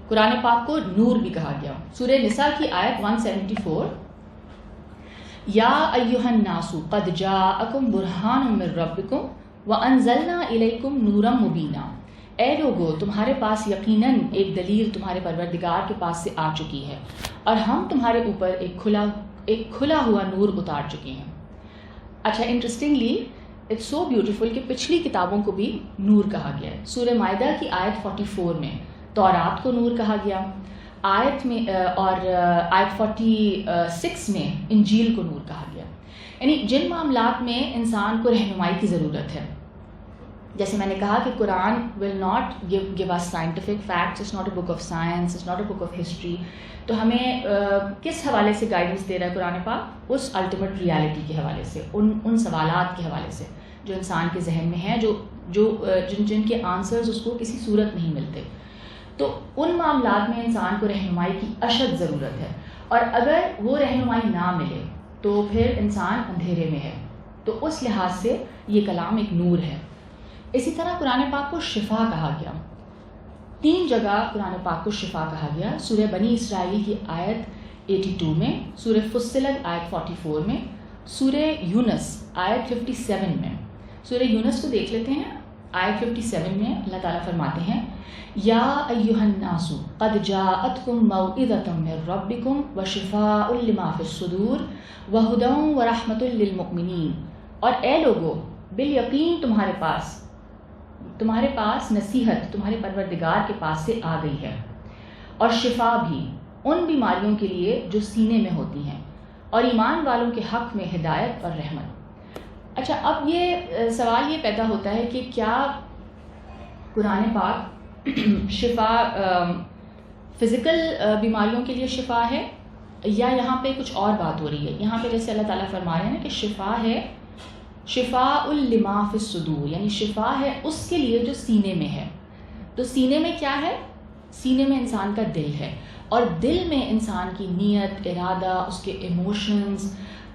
قرآن پاک کو نور بھی کہا گیا۔ سورہ نساء کی آیت 174، یا ایھا الناس قد جاءکم برہان من ربکم وانزلنا الیکم نورا مبینا، اے لوگو تمہارے پاس یقیناً ایک دلیل تمہارے پروردگار کے پاس سے آ چکی ہے اور ہم تمہارے اوپر ایک کھلا ہوا نور اتار چکے ہیں۔ اچھا، انٹرسٹنگلی اٹس سو بیوٹیفل کہ پچھلی کتابوں کو بھی نور کہا گیا ہے۔ سورہ مائدہ کی آیت 44 میں تورات کو نور کہا گیا، آیت میں اور آیت 46 میں انجیل کو نور کہا گیا۔ یعنی جن معاملات میں انسان کو رہنمائی کی ضرورت ہے، جیسے میں نے کہا کہ Quran will not give us scientific facts, it's not a book of science, it's not a book of history، تو ہمیں کس حوالے سے گائیڈنس دے رہا ہے قرآن پاک؟ اس الٹیمیٹ ریالٹی کے حوالے سے، ان سوالات کے حوالے سے جو انسان کے ذہن میں ہیں، جن کے آنسرز اس کو کسی صورت نہیں ملتے، تو ان معاملات میں انسان کو رہنمائی کی اشد ضرورت ہے، اور اگر وہ رہنمائی نہ ملے تو پھر انسان اندھیرے میں ہے۔ تو اس لحاظ سے یہ کلام ایک نور ہے۔ اسی طرح قرآن پاک کو شفا کہا گیا، 3 جگہ قرآن پاک کو شفا کہا گیا۔ سورہ بنی اسرائیل کی آیت 82 میں، سورہ فصلت آیت 44 میں، سورہ یونس آیت 57 میں۔ سورہ یونس کو دیکھ لیتے ہیں، آیت 57 میں اللہ تعالیٰ فرماتے ہیں، یا ایھا الناس قد جاءتکم موعظۃ من ربکم وشفاء لما فی الصدور وہدی ورحمۃ للمؤمنین، اور اے لوگو بالیقین تمہارے پاس نصیحت تمہارے پروردگار کے پاس سے آ گئی ہے، اور شفا بھی ان بیماریوں کے لیے جو سینے میں ہوتی ہیں، اور ایمان والوں کے حق میں ہدایت اور رحمت۔ اچھا، اب یہ سوال یہ پیدا ہوتا ہے کہ کیا قرآن پاک شفا فزیکل بیماریوں کے لیے شفا ہے یا یہاں پہ کچھ اور بات ہو رہی ہے؟ یہاں پہ جیسے اللہ تعالیٰ فرما رہے ہیں نا کہ شفا ہے شفاء لما فی الصدور، یعنی شفا ہے اس کے لیے جو سینے میں ہے. تو سینے میں کیا ہے؟ سینے میں انسان کا دل ہے، اور دل میں انسان کی نیت، ارادہ، اس کے ایموشنز،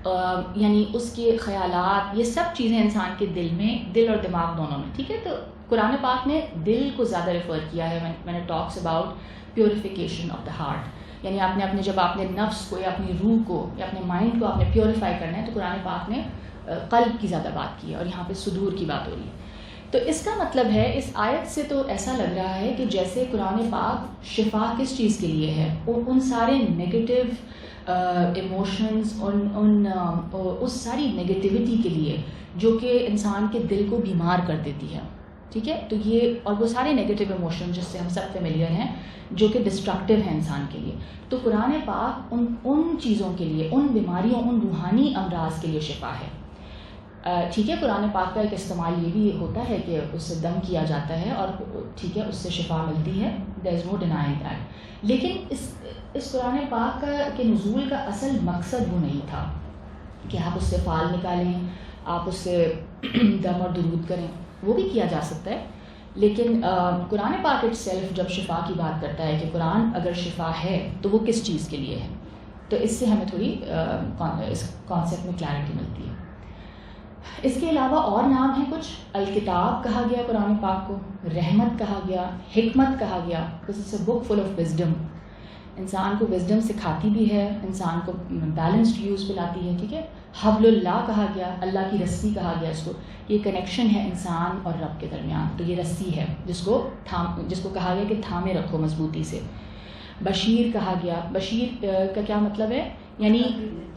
یعنی اس کے خیالات، یہ سب چیزیں انسان کے دل میں، دل اور دماغ دونوں میں. ٹھیک ہے، تو قرآن پاک نے دل کو زیادہ ریفر کیا ہے when it talks about purification of the heart. یعنی آپ نے اپنے جب آپ نے نفس کو یا اپنی روح کو یا اپنے مائنڈ کو آپ نے پیوریفائی کرنا ہے تو قرآن پاک نے قلب کی زیادہ بات کی ہے، اور یہاں پہ صدور کی بات ہو رہی ہے. تو اس کا مطلب ہے اس آیت سے تو ایسا لگ رہا ہے کہ جیسے قرآن پاک شفا کس چیز کے لیے ہے، ان سارے نگیٹو ایموشنز، اس ساری نگیٹیوٹی کے لیے جو کہ انسان کے دل کو بیمار کر دیتی ہے. ٹھیک ہے، تو یہ اور وہ سارے نگیٹو ایموشن جس سے ہم سب فیملیئر ہیں جو کہ ڈسٹرکٹیو ہیں انسان کے لیے. تو قرآن پاک ان چیزوں کے لیے، ان بیماریوں، ان روحانی امراض کے لیے شفا ہے. ٹھیک ہے، قرآن پاک کا ایک استعمال یہ بھی ہوتا ہے کہ اس سے دم کیا جاتا ہے اور ٹھیک ہے اس سے شفا ملتی ہے، دیر از نو ڈینائنگ دیٹ. لیکن اس قرآن پاک کے نزول کا اصل مقصد وہ نہیں تھا کہ آپ اس سے فال نکالیں، آپ اس سے دم اور درود کریں، وہ بھی کیا جا سکتا ہے. لیکن قرآن پاک اٹ سیلف جب شفا کی بات کرتا ہے کہ قرآن اگر شفا ہے تو وہ کس چیز کے لیے ہے، تو اس سے ہمیں تھوڑی اس کانسیپٹ میں کلیئرٹی ملتی ہے. اس کے علاوہ اور نام ہیں کچھ. الکتاب کہا گیا قرآن پاک کو، رحمت کہا گیا، حکمت کہا گیا، because it's a book full of wisdom. انسان کو وزڈم سکھاتی بھی ہے، انسان کو بیلنسڈ ویوز پلاتی ہے. ٹھیک ہے، حبل اللہ کہا گیا، اللہ کی رسی کہا گیا اس کو. یہ کنیکشن ہے انسان اور رب کے درمیان، تو یہ رسی ہے جس کو کہا گیا کہ تھامے رکھو مضبوطی سے. بشیر کہا گیا، بشیر کا کیا مطلب ہے؟ یعنی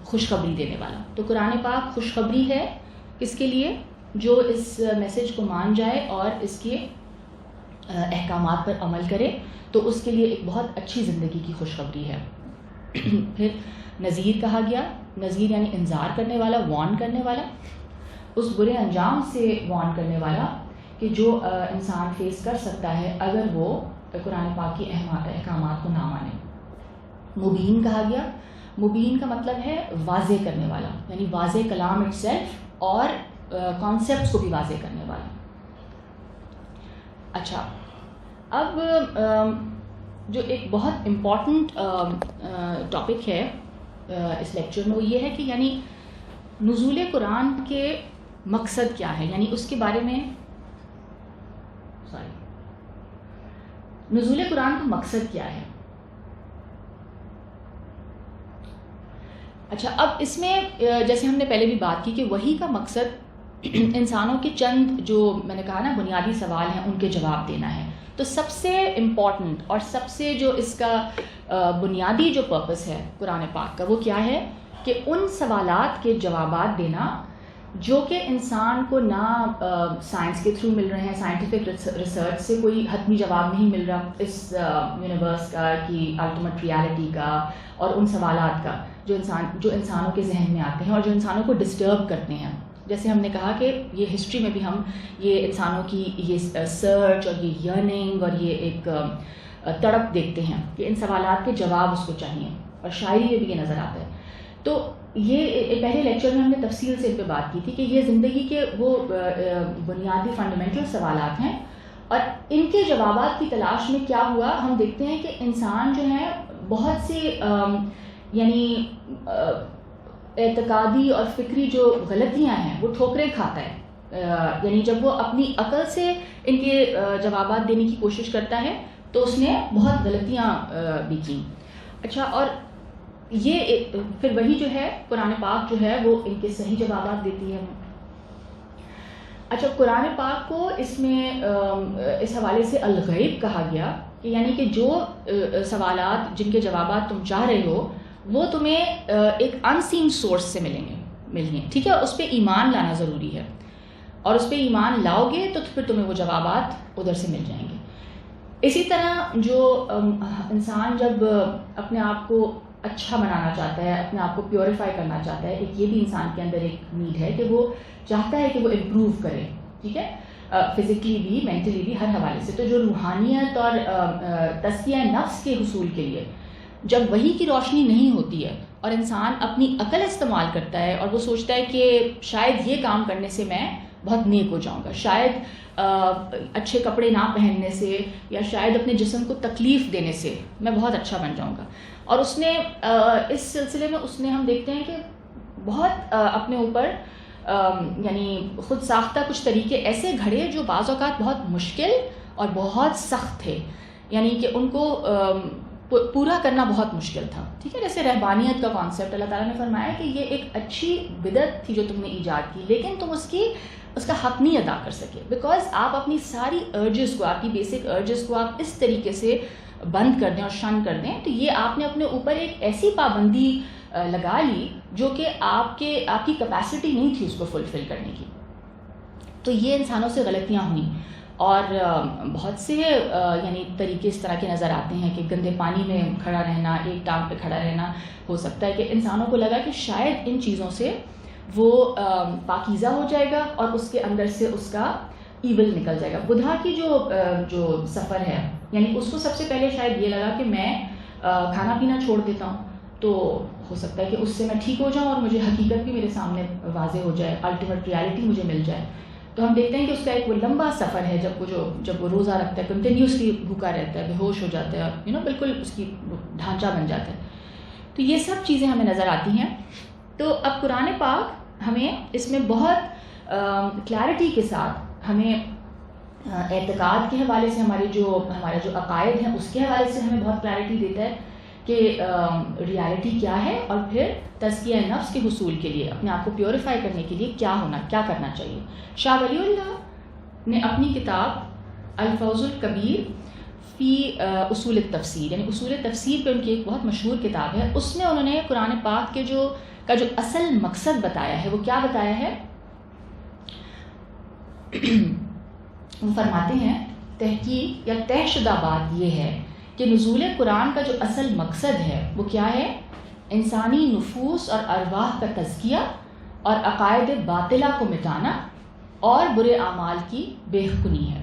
خوشخبری دینے والا. تو قرآن پاک خوشخبری ہے کس کے لیے؟ جو اس میسج کو مان جائے اور اس کے احکامات پر عمل کرے تو اس کے لیے ایک بہت اچھی زندگی کی خوشخبری ہے. پھر نذیر کہا گیا، نذیر یعنی انذار کرنے والا، وارن کرنے والا، اس برے انجام سے وارن کرنے والا کہ جو انسان فیس کر سکتا ہے اگر وہ قرآن پاک کے احکامات کو نہ مانے. مبین کہا گیا، مبین کا مطلب ہے واضح کرنے والا، یعنی واضح کلام اٹ سیلف اور کانسیپٹس کو بھی واضح کرنے والا. اچھا، اب جو ایک بہت امپورٹنٹ ٹاپک ہے اس لیکچر میں وہ یہ ہے کہ یعنی نزول قرآن کے مقصد کیا ہے، یعنی اس کے بارے میں نزول قرآن کا مقصد کیا ہے. اچھا، اب اس میں جیسے ہم نے پہلے بھی بات کی کہ وحی کا مقصد انسانوں کے چند جو میں نے کہا نا بنیادی سوال ہیں ان کے جواب دینا ہے. تو سب سے امپورٹنٹ اور سب سے جو اس کا بنیادی جو پرپس ہے قرآن پاک کا وہ کیا ہے کہ ان سوالات کے جوابات دینا جو کہ انسان کو نہ سائنس کے تھرو مل رہے ہیں، سائنٹیفک ریسرچ سے کوئی حتمی جواب نہیں مل رہا اس یونیورس کا کی الٹیمیٹ ریالٹی کا، اور ان سوالات کا جو انسانوں کے ذہن میں آتے ہیں اور جو انسانوں کو ڈسٹرب کرتے ہیں. جیسے ہم نے کہا کہ یہ ہسٹری میں بھی ہم یہ انسانوں کی یہ سرچ اور یہ یرننگ اور یہ ایک تڑپ دیکھتے ہیں کہ ان سوالات کے جواب اس کو چاہیے، اور شاعری میں بھی یہ نظر آتا ہے. تو یہ پہلے لیکچر میں ہم نے تفصیل سے ان پہ بات کی تھی کہ یہ زندگی کے وہ بنیادی فنڈامنٹل سوالات ہیں، اور ان کے جوابات کی تلاش میں کیا ہوا ہم دیکھتے ہیں کہ انسان جو ہے بہت سی یعنی اعتقادی اور فکری جو غلطیاں ہیں وہ ٹھوکریں کھاتا ہے. یعنی جب وہ اپنی عقل سے ان کے جوابات دینے کی کوشش کرتا ہے تو اس نے بہت غلطیاں بھی کی. اچھا، اور یہ پھر وہی جو ہے قرآن پاک جو ہے وہ ان کے صحیح جوابات دیتی ہے. اچھا، قرآن پاک کو اس میں اس حوالے سے الغیب کہا گیا کہ یعنی کہ جو سوالات جن کے جوابات تم چاہ رہے ہو وہ تمہیں ایک ان سین سورس سے ملیں. ٹھیک ہے، اس پہ ایمان لانا ضروری ہے، اور اس پہ ایمان لاؤ گے تو پھر تمہیں وہ جوابات ادھر سے مل جائیں گے. اسی طرح جو انسان جب اپنے آپ کو اچھا بنانا چاہتا ہے، اپنے آپ کو پیوریفائی کرنا چاہتا ہے، ایک یہ بھی انسان کے اندر ایک نیڈ ہے کہ وہ چاہتا ہے کہ وہ امپروو کرے. ٹھیک ہے, فزیکلی بھی, مینٹلی بھی, ہر حوالے سے. تو جو روحانیت اور تزکیہ نفس کے حصول کے لیے جب وحی کی روشنی نہیں ہوتی ہے اور انسان اپنی عقل استعمال کرتا ہے اور وہ سوچتا ہے کہ شاید یہ کام کرنے سے میں بہت نیک ہو جاؤں گا, شاید اچھے کپڑے نہ پہننے سے یا شاید اپنے جسم کو تکلیف دینے سے میں بہت اچھا بن جاؤں گا, اور اس نے اس سلسلے میں اس نے ہم دیکھتے ہیں کہ بہت اپنے اوپر یعنی خود ساختہ کچھ طریقے ایسے گھڑے جو بعض اوقات بہت مشکل اور بہت سخت تھے, یعنی کہ ان کو پورا کرنا بہت مشکل تھا. ٹھیک ہے, جیسے رہبانیت کا کانسیپٹ اللہ تعالیٰ نے فرمایا کہ یہ ایک اچھی بدعت تھی جو تم نے ایجاد کی, لیکن تم اس کا حق نہیں ادا کر سکے, بیکاز آپ اپنی ساری ارجز کو, آپ کی بیسک ارجز کو آپ اس طریقے سے بند کر دیں اور شن کر دیں, تو یہ آپ نے اپنے اوپر ایک ایسی پابندی لگا لی جو کہ آپ کی کیپیسٹی نہیں تھی اس کو فلفل کرنے کی. تو یہ انسانوں سے غلطیاں ہوئیں, اور بہت سے یعنی طریقے اس طرح کے نظر آتے ہیں کہ گندے پانی میں کھڑا رہنا, ایک ٹانگ پہ کھڑا رہنا. ہو سکتا ہے کہ انسانوں کو لگا کہ شاید ان چیزوں سے وہ پاکیزہ ہو جائے گا اور اس کے اندر سے اس کا ایول نکل جائے گا. بدھا کی جو سفر ہے, یعنی اس کو سب سے پہلے شاید یہ لگا کہ میں کھانا پینا چھوڑ دیتا ہوں تو ہو سکتا ہے کہ اس سے میں ٹھیک ہو جاؤں اور مجھے حقیقت بھی میرے سامنے واضح ہو جائے, الٹیمیٹ ریالٹی مجھے مل جائے. تو ہم دیکھتے ہیں کہ اس کا ایک وہ لمبا سفر ہے جب وہ روزہ رکھتا ہے, کنٹینیوسلی بھوکا رہتا ہے, بے ہوش ہو جاتا ہے, بالکل اس کی ڈھانچہ بن جاتا ہے. تو یہ سب چیزیں ہمیں نظر آتی ہیں. تو اب قرآن پاک ہمیں اس میں بہت کلیئرٹی کے ساتھ ہمیں اعتقاد کے حوالے سے ہمارے جو عقائد ہیں اس کے حوالے سے ہمیں بہت کلیئرٹی دیتا ہے کہ ریالٹی کیا ہے, اور پھر تزکیہ نفس کے حصول کے لیے, اپنے آپ کو پیوریفائی کرنے کے لیے کیا کرنا چاہیے. شاہ ولی اللہ نے اپنی کتاب الفوز الکبیر فی اصول التفسیر, یعنی اصول تفسیر پہ ان کی ایک بہت مشہور کتاب ہے, اس میں انہوں نے قرآن پاک کے جو اصل مقصد بتایا ہے وہ کیا بتایا ہے. وہ فرماتے ہیں تحقیق یا طے شدہ بات یہ ہے کہ نزول قرآن کا جو اصل مقصد ہے وہ کیا ہے, انسانی نفوس اور ارواح کا تزکیہ اور عقائد باطلہ کو مٹانا اور برے اعمال کی بے حکنی ہے.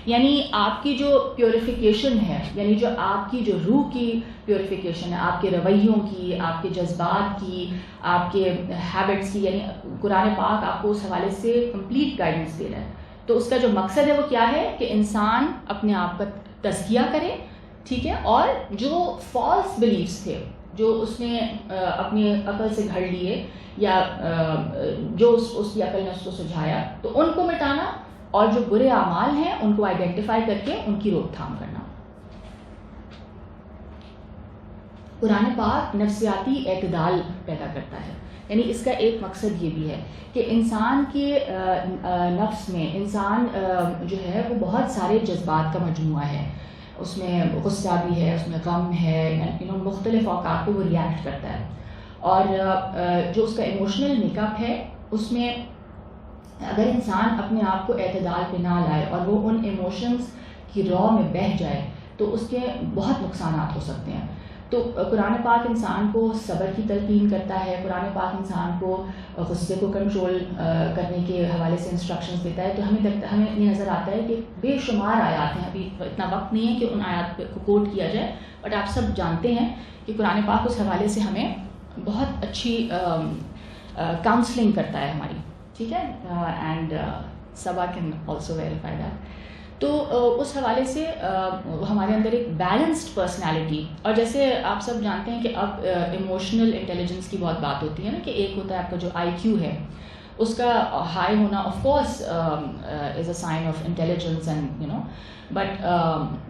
یعنی آپ کی جو پیوریفیکیشن ہے, یعنی جو آپ کی جو روح کی پیوریفیکیشن ہے, آپ کے رویوں کی, آپ کے جذبات کی, آپ کے ہیبٹس کی, یعنی قرآن پاک آپ کو اس حوالے سے کمپلیٹ گائیڈنس دے رہا ہے. تو اس کا جو مقصد ہے وہ کیا ہے کہ انسان اپنے آپ کا تزکیہ کرے, ٹھیک ہے, اور جو فالس بلیفس تھے جو اس نے اپنی عقل سے گھڑ لیے یا جو اس کی عقل نے اس کو سجھایا, تو ان کو مٹانا, اور جو برے اعمال ہیں ان کو آئیڈینٹیفائی کر کے ان کی روک تھام کرنا. قرآن پاک نفسیاتی اعتدال پیدا کرتا ہے, یعنی اس کا ایک مقصد یہ بھی ہے کہ انسان کے نفس میں, انسان جو ہے وہ بہت سارے جذبات کا مجموعہ ہے, اس میں غصہ بھی ہے, اس میں غم ہے, مختلف اوقات کو وہ ریئیکٹ کرتا ہے, اور جو اس کا ایموشنل میک اپ ہے اس میں اگر انسان اپنے آپ کو اعتدال پہ نہ لائے اور وہ ان ایموشنز کی رو میں بہہ جائے تو اس کے بہت نقصانات ہو سکتے ہیں. تو قرآن پاک انسان کو صبر کی تلقین کرتا ہے, قرآن پاک انسان کو غصے کو کنٹرول کرنے کے حوالے سے انسٹرکشنز دیتا ہے. تو ہمیں یہ نظر آتا ہے کہ بے شمار آیات ہیں, ابھی اتنا وقت نہیں ہے کہ ان آیات کو کوٹ کیا جائے, بٹ آپ سب جانتے ہیں کہ قرآن پاک اس حوالے سے ہمیں بہت اچھی کاؤنسلنگ کرتا ہے ہماری, ٹھیک ہے, and Saba can also verify that. تو اس حوالے سے ہمارے اندر ایک بیلنسڈ پرسنالٹی, اور جیسے آپ سب جانتے ہیں کہ اب ایموشنل انٹیلیجنس کی بہت بات ہوتی ہے نا, کہ ایک ہوتا ہے آپ کا جو آئی کیو ہے اس کا ہائی ہونا of course is a sign of intelligence, and but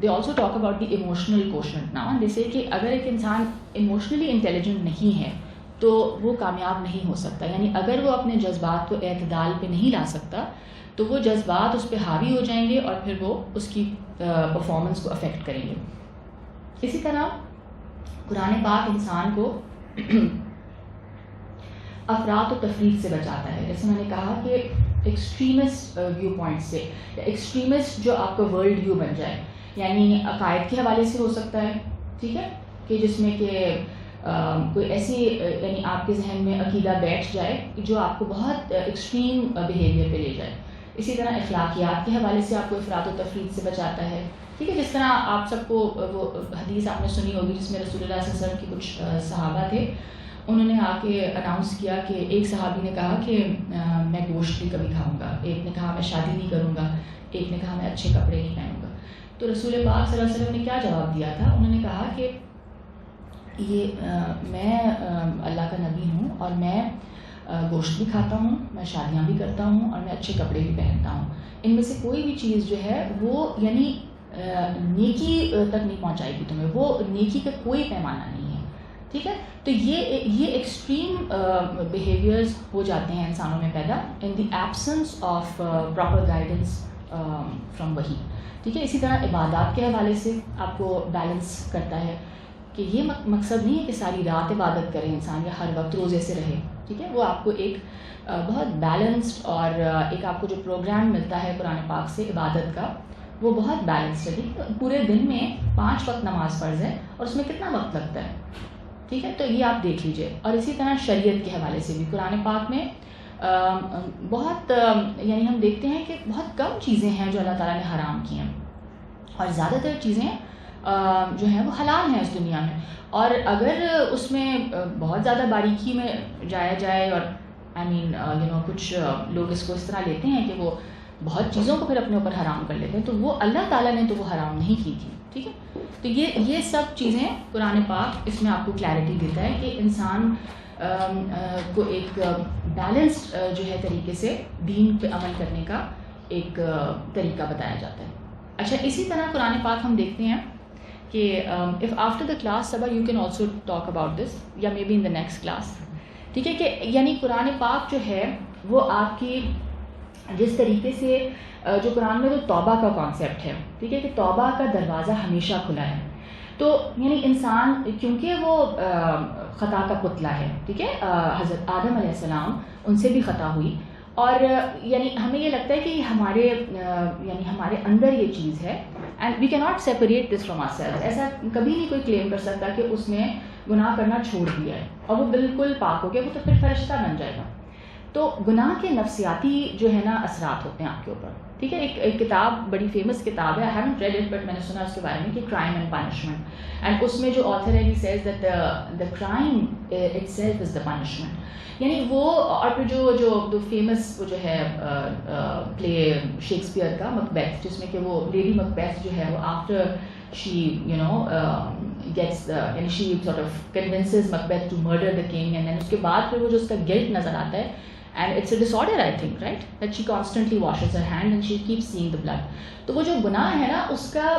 they also talk about the emotional quotient now, جیسے کہ اگر ایک انسان ایموشنلی انٹیلیجنٹ نہیں ہے تو وہ کامیاب نہیں ہو سکتا. یعنی اگر وہ اپنے جذبات کو اعتدال پہ نہیں لا سکتا تو وہ جذبات اس پہ حاوی ہو جائیں گے اور پھر وہ اس کی پرفارمنس کو افیکٹ کریں گے. اسی طرح قرآن پاک انسان کو افراط و تفریط سے بچاتا ہے. جیسے میں نے کہا کہ ایکسٹریمسٹ ویو پوائنٹ سے, یا ایکسٹریمسٹ جو آپ کا ورلڈ ویو بن جائے, یعنی عقائد کے حوالے سے ہو سکتا ہے, ٹھیک ہے, کہ جس میں کہ کوئی ایسی یعنی آپ کے ذہن میں عقیدہ بیٹھ جائے جو آپ کو بہت ایکسٹریم بیہیویئر پہ لے جائے, اسی طرح اخلاقیات کے حوالے سے آپ کو افراط و تفریط سے بچاتا ہے. ٹھیک ہے, جس طرح آپ سب کو وہ حدیث آپ نے سنی ہوگی جس میں رسول اللہ صلی اللہ علیہ وسلم کے کچھ صحابہ تھے, انہوں نے آ کے اناؤنس کیا کہ ایک صحابی نے کہا کہ میں گوشت بھی کبھی کھاؤں گا, ایک نے کہا میں شادی نہیں کروں گا, ایک نے کہا میں اچھے کپڑے نہیں پہنوں گا. تو رسول پاک صلی اللہ علیہ وسلم نے کیا جواب دیا تھا؟ انہوں نے کہا کہ یہ میں اللہ کا نبی ہوں اور میں گوشت بھی کھاتا ہوں, میں شادیاں بھی کرتا ہوں اور میں اچھے کپڑے بھی پہنتا ہوں. ان میں سے کوئی بھی چیز جو ہے وہ یعنی نیکی تک نہیں پہنچائے گی تمہیں, وہ نیکی کا کوئی پیمانہ نہیں ہے. ٹھیک ہے, تو یہ ایکسٹریم بیہیویئرز ہو جاتے ہیں انسانوں میں پیدا in the absence of proper guidance from وحی. ٹھیک ہے, اسی طرح عبادات کے حوالے سے آپ کو بیلنس کرتا ہے کہ یہ مقصد نہیں ہے کہ ساری رات عبادت کرے انسان یا ہر وقت روزے سے رہے. ٹھیک ہے, وہ آپ کو ایک بہت بیلنسڈ اور ایک آپ کو جو پروگرام ملتا ہے قرآن پاک سے عبادت کا, وہ بہت بیلنسڈ ہے. ٹھیک ہے, پورے دن میں 5 وقت نماز فرض ہے اور اس میں کتنا وقت لگتا ہے. ٹھیک ہے, تو یہ آپ دیکھ لیجئے. اور اسی طرح شریعت کے حوالے سے بھی قرآن پاک میں بہت یعنی ہم دیکھتے ہیں کہ بہت کم چیزیں ہیں جو اللہ تعالیٰ نے حرام کی ہیں, اور زیادہ تر چیزیں جو ہیں وہ حلال ہیں اس دنیا میں. اور اگر اس میں بہت زیادہ باریکی میں جایا جائے, اور کچھ لوگ اس کو اس طرح لیتے ہیں کہ وہ بہت چیزوں کو پھر اپنے اوپر حرام کر لیتے ہیں, تو وہ اللہ تعالیٰ نے تو وہ حرام نہیں کی تھی. ٹھیک ہے, تو یہ سب چیزیں قرآن پاک اس میں آپ کو کلیئرٹی دیتا ہے کہ انسان کو ایک بیلنسڈ جو ہے طریقے سے دین پہ عمل کرنے کا ایک طریقہ بتایا جاتا ہے. اچھا, اسی طرح قرآن پاک ہم دیکھتے ہیں کہ اف آفٹر دا کلاس صبر you can also talk about this, یا maybe in the next class. ٹھیک ہے, کہ یعنی قرآن پاک جو ہے وہ آپ کی جس طریقے سے جو قرآن میں جو توبہ کا کانسیپٹ ہے, ٹھیک ہے, کہ توبہ کا دروازہ ہمیشہ کھلا ہے. تو یعنی انسان کیونکہ وہ خطا کا پتلا ہے, ٹھیک ہے, حضرت آدم علیہ السلام ان سے بھی خطا ہوئی, اور یعنی ہمیں یہ لگتا ہے کہ ہمارے اندر یہ چیز ہے, and we can not separate this from our self. ایسا کبھی نہیں کوئی کلیم کر سکتا کہ اس نے گناہ کرنا چھوڑ دیا ہے اور وہ بالکل پاک ہو گیا, وہ تو پھر فرشتہ بن جائے گا. تو گناہ کے نفسیاتی جو ہے نا اثرات ہوتے ہیں آپ کے اوپر. ٹھیک ہے, ایک کتاب بڑی فیمس کتاب ہے, I haven't read it but میں نے سنا اس کے بارے میں, کہ کرائم اینڈ پنشمنٹ. اینڈ اس میں جو آتھر ہے he says that the crime itself is the punishment. یعنی وہ, اور پھر جو فیمس وہ جو ہے پلے شیکسپیئر کا مکبیتھ, جس میں کہ وہ لیڈی مکبیتھ جو ہے وہ آفٹر شی gets یعنی she sort of convinces Macbeth to murder the king, and then اس کے بعد پھر وہ جو اس کا guilt نظر آتا ہے, and it's a disorder I think, right, that she constantly washes her hand and she keeps seeing the blood. تو وہ جو گناہ ہے نا اس کا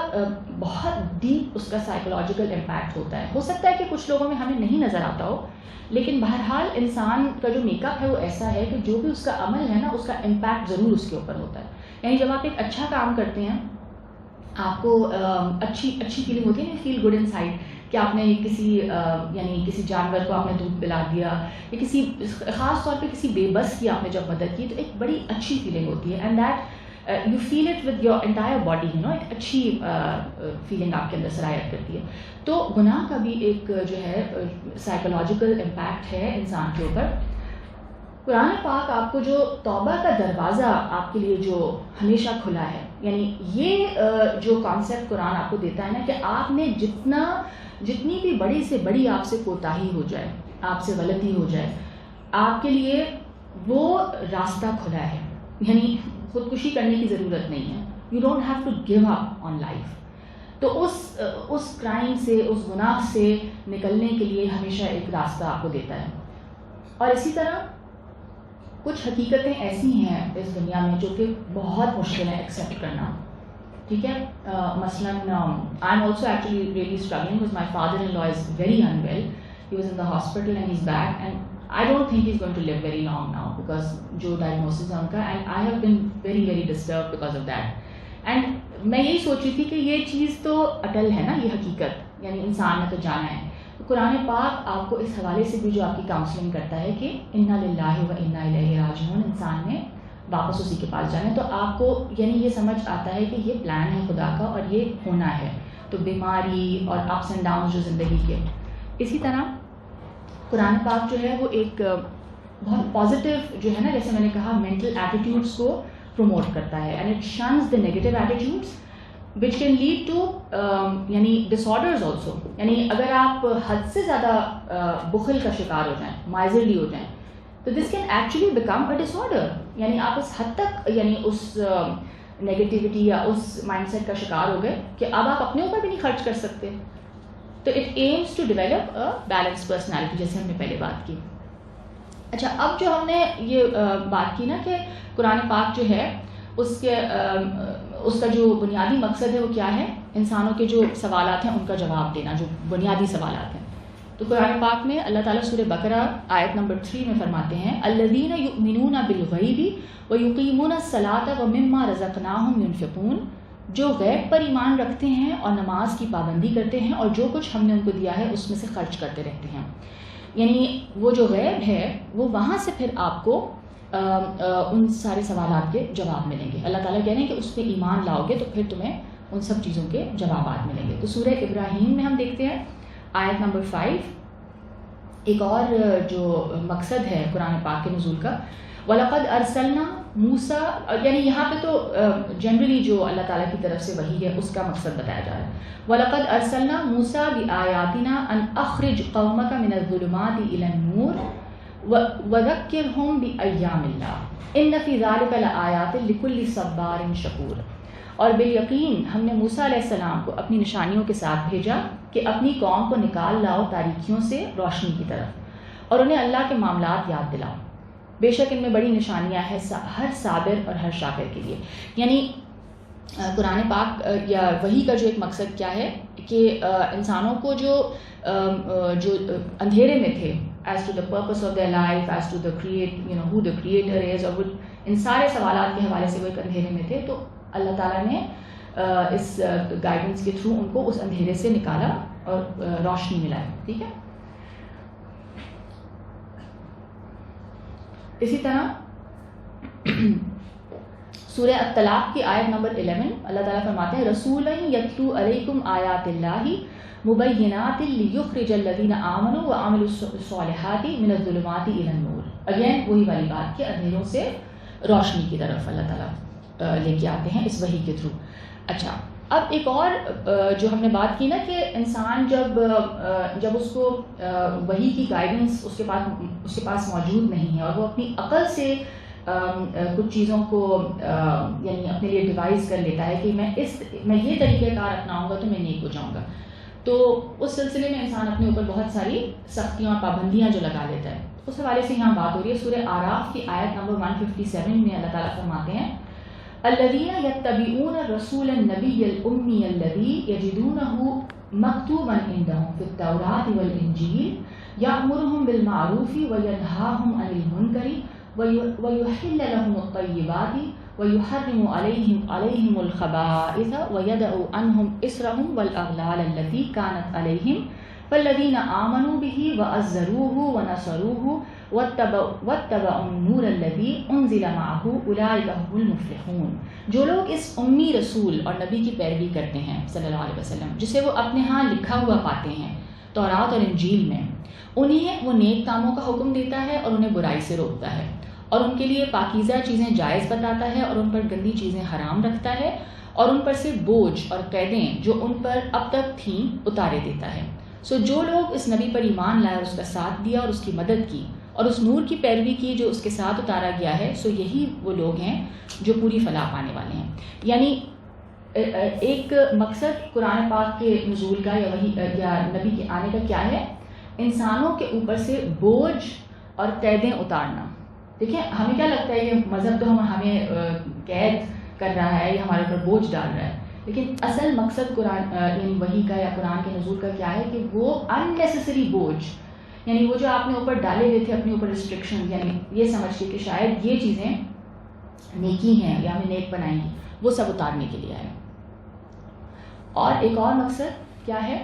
بہت ڈیپ اس کا سائیکولوجیکل امپیکٹ ہوتا ہے. ہو سکتا ہے کہ کچھ لوگوں میں ہمیں نہیں نظر آتا ہو, لیکن بہرحال انسان کا جو میک اپ ہے وہ ایسا ہے کہ جو بھی اس کا عمل ہے نا اس کا امپیکٹ ضرور اس کے اوپر ہوتا ہے. یعنی جب آپ ایک اچھا کام کرتے ہیں آپ کو اچھی فیلنگ ہوتی ہے نا, فیل گڈ ان سائڈ, کہ آپ نے کسی جانور کو آپ نے دودھ پلا دیا, یا کسی خاص طور پہ کسی بے بس کی آپ نے جب مدد کی, تو ایک بڑی اچھی فیلنگ ہوتی ہے, and that you feel it with your entire body, ایک اچھی فیلنگ آپ کے اندر سرایت کرتی ہے. تو گناہ کا بھی ایک جو ہے سائیکولوجیکل امپیکٹ ہے انسان کے اوپر. قرآن پاک آپ کو جو توبہ کا دروازہ آپ کے لیے جو ہمیشہ کھلا ہے, یعنی یہ جو کانسیپٹ قرآن آپ کو دیتا ہے نا, کہ آپ نے جتنی بھی بڑی سے بڑی آپ سے کوتاہی ہو جائے, آپ سے غلطی ہو جائے, آپ کے لیے وہ راستہ کھلا ہے. یعنی خودکشی کرنے کی ضرورت نہیں ہے, you don't have to give up on life. تو اس کرائم سے, اس گناہ سے نکلنے کے لیے ہمیشہ ایک راستہ آپ کو دیتا ہے. اور اسی طرح کچھ حقیقتیں ایسی ہیں اس دنیا میں جو کہ بہت مشکل ہے ایکسیپٹ کرنا. ٹھیک ہے, مثلاً I am also actually really struggling because my father in law is very unwell. He was in the hospital and he is back, and I don't think he is going to live very long now because جو diagnosis ہے ان کا, and I have been very very disturb because of that. And میں یہی سوچ رہی تھی کہ یہ چیز تو اٹل ہے نا, یہ حقیقت, یعنی انسان نے تو جانا ہے. قرآن پاک آپ کو اس حوالے سے بھی جو آپ کی کاؤنسلنگ کرتا ہے کہ انا للہ و انا الیہ راجعون, انسان نے واپس اسی کے پاس جانا ہے. تو آپ کو یعنی یہ سمجھ آتا ہے کہ یہ پلان ہے خدا کا اور یہ ہونا ہے. تو بیماری اور اپس اینڈ ڈاؤنز جو زندگی کے, اسی طرح قرآن پاک جو ہے وہ ایک بہت پازیٹیو جو ہے نا, جیسے میں نے کہا مینٹل ایٹیٹیوڈس کو promote کرتا ہے, and it shuns the negative attitudes which can lead to یعنی disorders also. یعنی اگر آپ حد سے زیادہ بخل کا شکار ہو جائیں, miserly ہو جائیں, تو this can actually become a disorder. یعنی آپ اس حد تک یعنی اس نیگیٹیوٹی یا اس مائنڈ سیٹ کا شکار ہو گئے کہ اب آپ اپنے اوپر بھی نہیں خرچ کر سکتے. تو it aims to develop a balance personality, جیسے ہم نے پہلے بات کی. اچھا, اب جو ہم نے یہ بات کی نا کہ قرآن پاک جو ہے اس کا جو بنیادی مقصد ہے وہ کیا ہے, انسانوں کے جو سوالات ہیں ان کا جواب دینا, جو بنیادی سوالات ہیں. تو قرآن پاک میں اللہ تعالیٰ سورہ بقرہ آیت نمبر 3 میں فرماتے ہیں الذین یؤمنون بالغیب ویقیمون الصلاۃ ومما رزقناہم ینفقون, جو غیب پر ایمان رکھتے ہیں اور نماز کی پابندی کرتے ہیں اور جو کچھ ہم نے ان کو دیا ہے اس میں سے خرچ کرتے رہتے ہیں. یعنی وہ جو غیب ہے وہ وہاں سے پھر آپ کو ان سارے سوالات کے جواب ملیں گے. اللہ تعالیٰ کہہ رہے ہیں کہ اس پہ ایمان لاؤ گے تو پھر تمہیں ان سب چیزوں کے جوابات ملیں گے. تو سورہ ابراہیم میں ہم دیکھتے ہیں آیت نمبر 5, ایک اور جو مقصد ہے قرآن پاک کے نزول کا, وَلَقَدْ أَرْسَلْنَا مُوسَىٰ, یعنی یہاں پہ تو جنرلی جو اللہ تعالیٰ کی طرف سے وحی ہے اس کا مقصد بتایا جا رہا ہے. وَلَقَدْ أَرْسَلْنَا مُوسَىٰ بِآيَاتِنَا أَنْ أَخْرِجْ قَوْمَكَ مِنَ الظُّلُمَاتِ إِلَى النُّورِ وَذَكِّرْهُمْ بِأَيَّامِ اللَّهِ إِنَّ فِي ذَلِكَ لَآيَاتٍ لِكُلِّ صَبَّارٍ شَكُورٍ. اور بالیقین ہم نے موسیٰ علیہ السلام کو اپنی نشانیوں کے ساتھ بھیجا کہ اپنی قوم کو نکال لاؤ تاریکیوں سے روشنی کی طرف اور انہیں اللہ کے معاملات یاد دلاؤ. بے شک ان میں بڑی نشانیاں ہیں ہر صابر اور ہر شاکر کے لیے. یعنی قرآن پاک یا وحی کا جو ایک مقصد کیا ہے کہ انسانوں کو جو اندھیرے میں تھے, as to the purpose of their life, as to the who the creator is, اور ان سارے سوالات کے حوالے سے وہ ایک اندھیرے میں تھے, تو اللہ تعالیٰ نے اس گائیڈنس کے تھرو ان کو اس اندھیرے سے نکالا اور روشنی ملائی. ٹھیک ہے. اسی طرح سورہ الطلاق کی آیت نمبر 11 اللہ تعالیٰ فرماتے ہیں رسولا یتلو علیکم آیات اللہ مبینات لیخرج الذین آمنوا وعملوا الصالحات من الظلمات الی النور. اگین وہی والی بات کہ اندھیروں سے روشنی کی طرف اللہ تعالیٰ لے کے آتے ہیں اس وحی کے تھرو. اچھا, اب ایک اور جو ہم نے بات کی نا کہ انسان جب اس کو وحی کی گائیڈنس اس کے پاس موجود نہیں ہے اور وہ اپنی عقل سے کچھ چیزوں کو یعنی اپنے لیے ڈیوائز کر لیتا ہے کہ میں یہ طریقہ کار اپناؤں گا تو میں نیک ہو جاؤں گا, تو اس سلسلے میں انسان اپنے اوپر بہت ساری سختیاں اور پابندیاں جو لگا لیتا ہے. اس حوالے سے یہاں بات ہو رہی ہے سورہ آراف کی آیت نمبر 157 میں اللہ تعالیٰ فرماتے ہیں الذین یتبعون الرسول النبی الامی الذی یجدونہ مکتوبا عندہم فی التوراۃ والانجیل یأمرہم بالمعروف وینہاہم عن المنکر ویحل لهم الطیبات ویحرم علیہم الخبائث ویدع عنہم اسرہم والاغلال التي كانت علیہم فالذین آمنوا به وعزروه ونصروه واتبعوا النور الذی انزل معه اولئک هم المفلحون. جو لوگ اس امی رسول اور نبی کی پیروی کرتے ہیں صلی اللہ علیہ وسلم, جسے وہ اپنے ہاں لکھا ہوا پاتے ہیں تورات اور انجیل میں, انہیں وہ نیک کاموں کا حکم دیتا ہے اور انہیں برائی سے روکتا ہے اور ان کے لیے پاکیزہ چیزیں جائز بتاتا ہے اور ان پر گندی چیزیں حرام رکھتا ہے اور ان پر سے بوجھ اور قیدیں جو ان پر اب تک تھیں اتارے دیتا ہے. سو جو لوگ اس نبی پر ایمان لائے اور اس کا ساتھ دیا اور اس کی مدد کی اور اس نور کی پیروی کی جو اس کے ساتھ اتارا گیا ہے, سو یہی وہ لوگ ہیں جو پوری فلاح پانے والے ہیں. یعنی ایک مقصد قرآن پاک کے نزول کا یا نبی کے آنے کا کیا ہے, انسانوں کے اوپر سے بوجھ اور قیدیں اتارنا. دیکھیں ہمیں کیا لگتا ہے یہ مذہب تو ہمیں قید کر رہا ہے, یہ ہمارے اوپر بوجھ ڈال رہا ہے, لیکن اصل مقصد قرآن یعنی وحی کا یا قرآن کے نزول کا کیا ہے کہ وہ اننیسیسری بوجھ, یعنی وہ جو آپ نے اوپر ڈالے ہوئے تھے اپنے اوپر ریسٹرکشن, یعنی یہ سمجھ کے کہ شاید یہ چیزیں نیکی ہیں یا ہمیں نیک بنائیں گی, وہ سب اتارنے کے لیے آئے. اور ایک اور مقصد کیا ہے,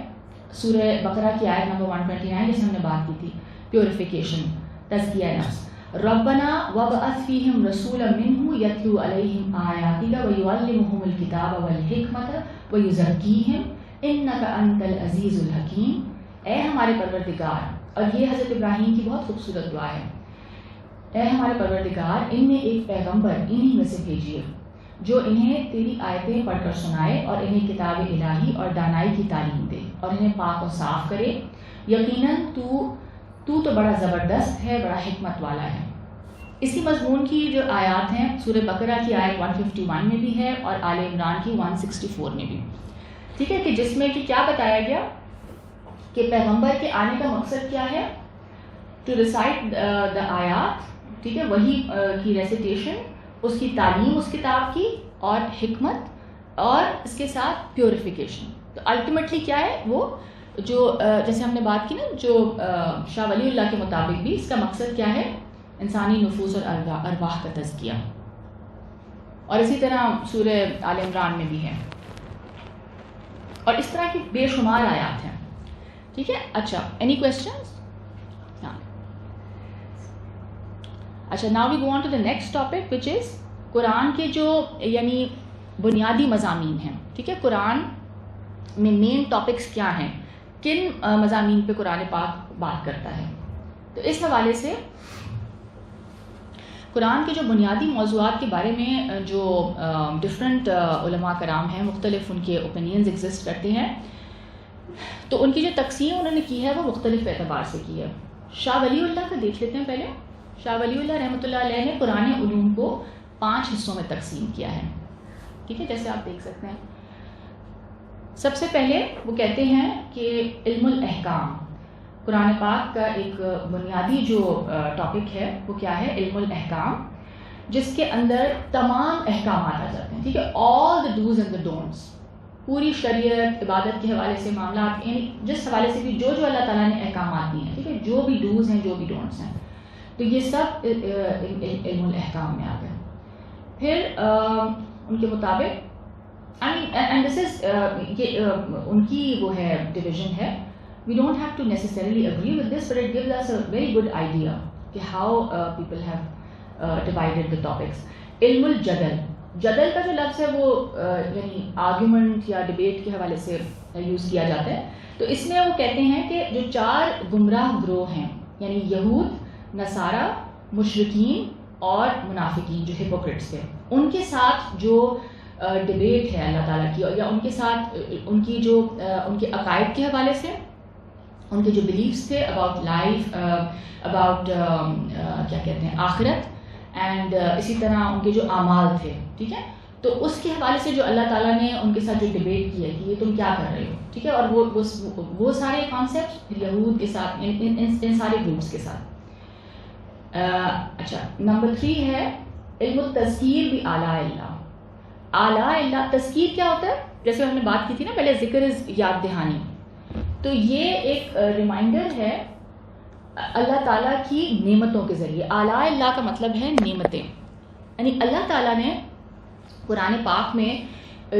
سورہ بقرہ کی آیت نمبر 129 جس ہم نے بات کی تھی, پیوریفیکیشن, تزکیہ نفس. ربنا وابعث فیہم رسولا منہم یتلو علیہم آیاتک ویعلمہم الکتاب والحکمت ویزکیہم انک انت العزیز الحکیم. اے ہمارے پروردگار, اور یہ حضرت ابراہیم کی بہت خوبصورت دعا ہے, اے ہمارے پروردگار ان میں ایک پیغمبر انہی میں سے بھیجیے جو انہیں تیری آیتیں پڑھ کر سنائے اور انہیں کتاب الہی اور دانائی کی تعلیم دے اور انہیں پاک و صاف کرے. یقیناً تو بڑا زبردست ہے, بڑا حکمت والا ہے. اسی مضمون کی جو آیات ہیں سورہ بقرہ کی آیت 151 میں بھی ہے اور آل عمران کی 164 میں بھی, ٹھیک ہے, کہ جس میں کہ کیا بتایا گیا کہ پیغمبر کے آنے کا مقصد کیا ہے, ٹو ریسائٹ دا آیات, ٹھیک ہے, وہی کی ریسیٹیشن, اس کی تعلیم اس کتاب کی, اور حکمت, اور اس کے ساتھ پیوریفیکیشن. تو الٹیمیٹلی کیا ہے وہ جو جیسے ہم نے بات کی نا, جو شاہ ولی اللہ کے مطابق بھی اس کا مقصد کیا ہے, انسانی نفوس اور ارواح کا تزکیہ. اور اسی طرح سورہ آل عمران میں بھی ہے, اور اس طرح کی بے شمار آیات ہیں, ٹھیک ہے. اچھا, اینی کویسچنز؟ اچھا, now we go on to the next topic which is Quran کے جو یعنی بنیادی مضامین ہیں, ٹھیک ہے. قرآن میں مین ٹاپکس کیا ہیں, کن مضامین پہ قرآن پاک بات کرتا ہے. تو اس حوالے سے قرآن کے جو بنیادی موضوعات کے بارے میں جو ڈفرینٹ علماء کرام ہیں, مختلف ان کے اوپینینز ایگزسٹ کرتے ہیں, تو ان کی جو تقسیم انہوں نے کی ہے وہ مختلف اعتبار سے کی ہے. شاہ ولی اللہ کا دیکھ لیتے ہیں پہلے. شاہ ولی اللہ رحمۃ اللہ علیہ نے قرآن علوم کو 5 حصوں میں تقسیم کیا ہے, ٹھیک ہے, جیسے آپ دیکھ سکتے ہیں. سب سے پہلے وہ کہتے ہیں کہ علم الاحکام, قرآن پاک کا ایک بنیادی جو ٹاپک ہے وہ کیا ہے, علم الاحکام, جس کے اندر تمام احکامات آ جاتے ہیں, ٹھیک ہے, آل دا ڈوز اینڈ دا ڈونٹس, پوری شریعت, عبادت کے حوالے سے معاملات, یعنی جس حوالے سے بھی جو اللہ تعالیٰ نے احکامات دیے ہیں, ٹھیک ہے, جو بھی ڈوز ہیں جو بھی ڈونٹس ہیں, تو یہ سب علم الاحکام میں آ گئے. پھر ان کے مطابق اینڈ دس از یہ ان کی وہ ہے ڈویژن ہے. We don't have to necessarily agree with this, but it gives us a very good idea کہ how people have divided the topics. علم الجدل, جدل کا جو لفظ ہے وہ یعنی آرگیومنٹ یا ڈبیٹ کے حوالے سے یوز کیا جاتا ہے. تو اس میں وہ کہتے ہیں کہ جو 4 گمراہ گروہ ہیں, یعنی یہود, نصارہ, مشرکین اور منافقین جو ہپوکریٹس تھے, ان کے ساتھ جو ڈبیٹ ہے اللہ تعالیٰ کی, یا ان کے ساتھ ان کی جو ان کے عقائد کے حوالے سے, ان کے جو بلیفس تھے اباؤٹ لائف, اباؤٹ کیا کہتے ہیں آخرت, اینڈ اسی طرح ان کے جو اعمال تھے, ٹھیک ہے, تو اس کے حوالے سے جو اللہ تعالیٰ نے ان کے ساتھ جو ڈبیٹ کی ہے کہ یہ تم کیا کر رہے ہو, ٹھیک ہے, اور وہ سارے کانسیپٹس یہود کے ساتھ, ان سارے گروپس کے ساتھ. اچھا, نمبر 3 ہے علم التذکیر بھی اعلیٰ اللہ. اعلیٰ اللہ, تذکیر کیا ہوتا ہے, جیسے ہم نے بات کی تھی نا پہلے, ذکر از یاد دہانی. تو یہ ایک ریمائنڈر ہے اللہ تعالیٰ کی نعمتوں کے ذریعے. اعلیٰ اللہ کا مطلب ہے نعمتیں, یعنی اللہ تعالیٰ نے قرآن پاک میں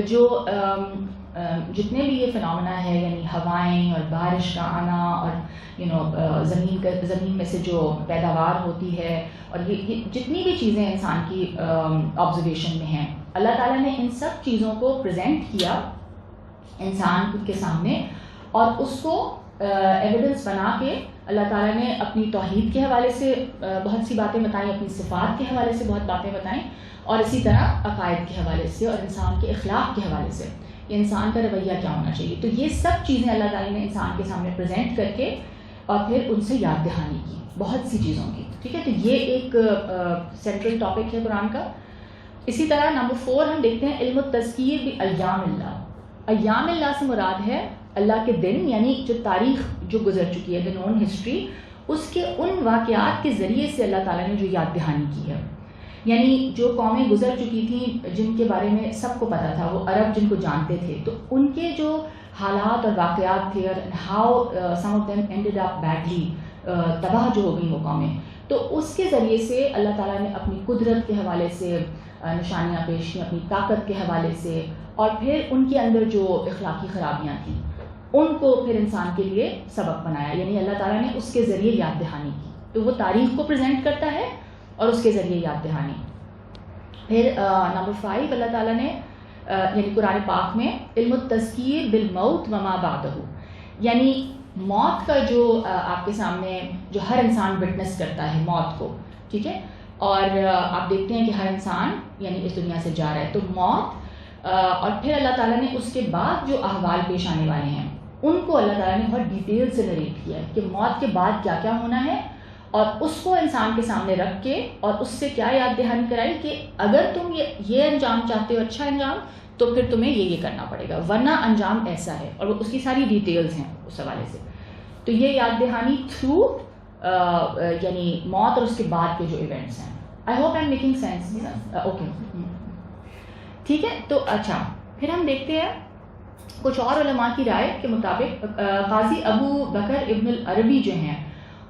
جو جتنے بھی یہ فنامنا ہے, یعنی ہوائیں اور بارش کا آنا اور زمین میں سے جو پیداوار ہوتی ہے, اور یہ جتنی بھی چیزیں انسان کی آبزرویشن میں ہیں, اللہ تعالیٰ نے ان سب چیزوں کو پریزنٹ کیا انسان کے سامنے, اور اس کو ایویڈنس بنا کے اللہ تعالیٰ نے اپنی توحید کے حوالے سے بہت سی باتیں بتائیں, اپنی صفات کے حوالے سے بہت باتیں بتائیں, اور اسی طرح عقائد کے حوالے سے اور انسان کے اخلاق کے حوالے سے کہ انسان کا رویہ کیا ہونا چاہیے. تو یہ سب چیزیں اللہ تعالیٰ نے انسان کے سامنے پریزنٹ کر کے اور پھر ان سے یاد دہانی کی بہت سی چیزوں کی, ٹھیک ہے. تو یہ ایک سینٹرل ٹاپک ہے قرآن کا. اسی طرح نمبر 4 ہم دیکھتے ہیں علم التذکیر بایام اللہ. ایام اللہ سے مراد ہے اللہ کے دن, یعنی جو تاریخ جو گزر چکی ہے, دا نون ہسٹری, اس کے ان واقعات کے ذریعے سے اللہ تعالیٰ نے جو یاد دہانی کی ہے. یعنی جو قومیں گزر چکی تھیں جن کے بارے میں سب کو پتہ تھا, وہ عرب جن کو جانتے تھے, تو ان کے جو حالات اور واقعات تھے, اور how some of them ended up badly, تباہ جو ہو گئیں وہ قومیں, تو اس کے ذریعے سے اللہ تعالیٰ نے اپنی قدرت کے حوالے سے نشانیاں پیش کیں, اپنی طاقت کے حوالے سے, اور پھر ان کے اندر جو اخلاقی خرابیاں تھیں ان کو پھر انسان کے لیے سبق بنایا. یعنی اللہ تعالیٰ نے اس کے ذریعے یاد دہانی کی. تو وہ تاریخ کو پریزنٹ کرتا ہے اور اس کے ذریعے یاد دہانی. پھر نمبر 5 اللہ تعالیٰ نے یعنی قرآن پاک میں علم التذکیر بالموت وما بعدہ, یعنی موت کا جو آپ کے سامنے جو ہر انسان وٹنس کرتا ہے موت کو, ٹھیک ہے. اور آپ دیکھتے ہیں کہ ہر انسان یعنی اس دنیا سے جا رہا ہے. تو موت اور پھر اللہ تعالیٰ نے اس کے بعد جو احوال پیش آنے والے ہیں ان کو اللہ تعالیٰ نے بہت ڈیٹیل سے نریٹ کیا ہے کہ موت کے بعد کیا کیا ہونا ہے, اور اس کو انسان کے سامنے رکھ کے اور اس سے کیا یاد دہانی کرائی کہ اگر تم یہ انجام چاہتے ہو, اچھا انجام, تو پھر تمہیں یہ کرنا پڑے گا, ورنہ انجام ایسا ہے. اور اس کی ساری ڈیٹیلز ہیں اس حوالے سے. تو یہ یاد دہانی تھرو یعنی موت اور اس کے بعد کے جو ایونٹس ہیں. I hope I am making sense. Okay, ٹھیک ہے. تو اچھا, پھر ہم دیکھتے ہیں کچھ اور علماء کی رائے کے مطابق قاضی ابو بکر ابن العربی جو ہیں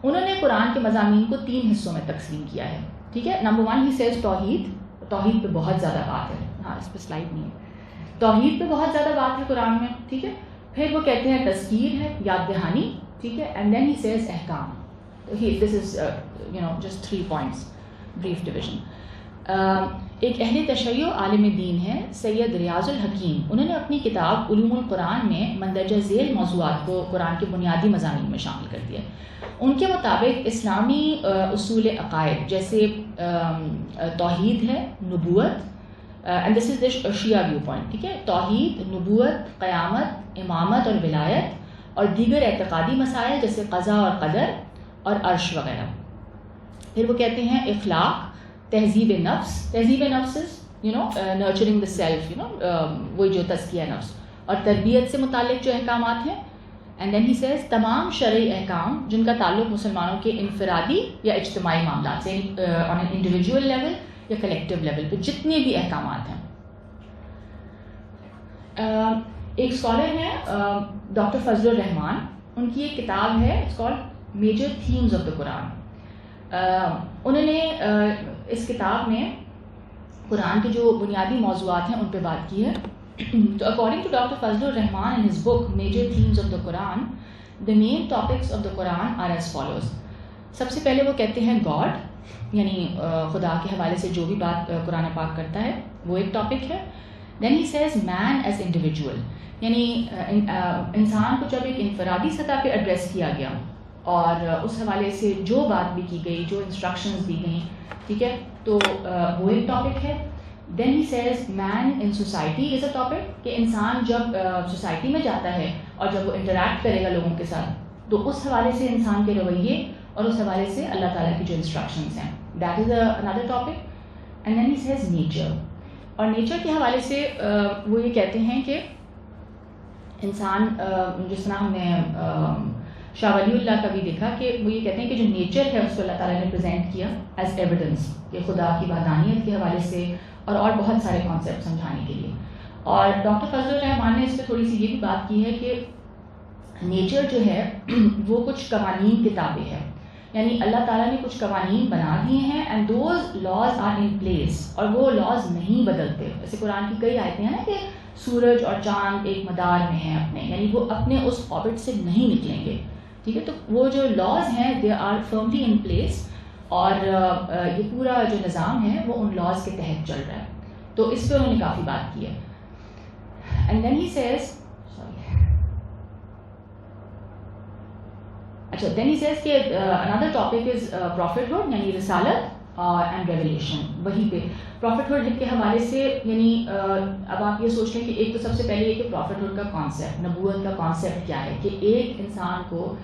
انہوں نے قرآن کے مضامین کو 3 حصوں میں تقسیم کیا ہے. ٹھیک ہے. نمبر 1 ہی سیز توحید. توحید پہ بہت زیادہ بات ہے. ہاں, اس پہ سلائڈ نہیں ہے. توحید پہ بہت زیادہ بات ہے قرآن میں. ٹھیک ہے. پھر وہ کہتے ہیں تذکیر ہے, یاد دہانی. ٹھیک ہے. اینڈ دین ہی سیز احکام. دس is just 3 points, brief division. ایک اہل تشیع عالم دین ہے سید ریاض الحکیم. انہوں نے اپنی کتاب علوم القرآن میں مندرجہ ذیل موضوعات کو قرآن کے بنیادی مضامین میں شامل کر دیا. ان کے مطابق اسلامی اصول عقائد جیسے توحید ہے, نبوت, اینڈ دس از دا شیعہ ویو پوائنٹ. ٹھیک ہے. توحید, نبوت, قیامت, امامت اور ولایت, اور دیگر اعتقادی مسائل جیسے قضاء اور قدر اور عرش وغیرہ. پھر وہ کہتے ہیں اخلاق, تہذیب نفس. تہذیب نفس نرچرنگ دا سیلف, وہی جو تزکیہ نفس, اور تربیت سے متعلق جو احکامات ہیں. اینڈ دین ہی سیز تمام شرعی احکام جن کا تعلق مسلمانوں کے انفرادی یا اجتماعی معاملات سے آن این انڈیویجول لیول یا کلیکٹیو لیول پہ جتنے بھی احکامات ہیں. ایک اسکالر ہیں ڈاکٹر فضل الرحمان, ان کی ایک کتاب ہے, it's called Major Themes of the Quran. انہوں نے اس کتاب میں قرآن کے جو بنیادی موضوعات ہیں ان پہ بات کی ہے. تو according to doctor Fazlur Rahman in his book Major Themes of the Quran, the main topics of the Quran are as follows. سب سے پہلے وہ کہتے ہیں گاڈ, یعنی خدا کے حوالے سے جو بھی بات قرآن پاک کرتا ہے وہ ایک ٹاپک ہے. Then he says main as individual, یعنی انسان کو جب ایک انفرادی سطح پہ ایڈریس کیا گیا اور اس حوالے سے جو بات بھی کی گئی, جو انسٹرکشنز دی گئیں, ٹھیک ہے, تو وہ ایک ٹاپک ہے. Then he says man in society is a topic, کہ انسان جب سوسائٹی میں جاتا ہے اور جب وہ انٹریکٹ کرے گا لوگوں کے ساتھ تو اس حوالے سے انسان کے رویے اور اس حوالے سے اللہ تعالیٰ کی جو انسٹرکشنز ہیں, that is another topic. And then he says nature, اور نیچر کے حوالے سے وہ یہ کہتے ہیں کہ انسان, جس طرح ہم نے شاہ ولی اللہ کا بھی دیکھا کہ وہ یہ کہتے ہیں کہ جو نیچر ہے اس کو اللہ تعالیٰ نے پریزنٹ کیا ایز ایویڈنس, کہ خدا کی وحدانیت کے حوالے سے اور بہت سارے کانسیپٹ سمجھانے کے لیے. اور ڈاکٹر فضل الرحمان نے اس پہ تھوڑی سی یہ بھی بات کی ہے کہ نیچر جو ہے وہ کچھ قوانین کتابیں ہیں, یعنی اللہ تعالیٰ نے کچھ قوانین بنا دیے ہیں and those laws are in place, اور وہ لاز نہیں بدلتے. جیسے قرآن کی کئی آیتیں ہیں نا کہ سورج اور چاند ایک مدار میں ہیں اپنے, یعنی وہ اپنے اس آربٹ سے نہیں نکلیں گے. ٹھیک ہے. تو وہ جو لاز ہیں they are firmly in place, اور یہ پورا جو نظام ہے وہ ان لاز کے تحت چل رہا ہے. تو اس پہ انہوں نے کافی بات کی ہے. اینڈ دین ہی سیز اچھا دین ہی سیز کہ another topic is prophethood, یعنی رسالت اینڈ ریویلیشن. وہی پہ prophethood کے حوالے سے, یعنی اب آپ یہ سوچ لیں کہ ایک تو سب سے پہلے یہ کہ prophethood کا کانسیپٹ, نبوت کا کانسیپٹ کیا ہے, کہ ایک انسان کو,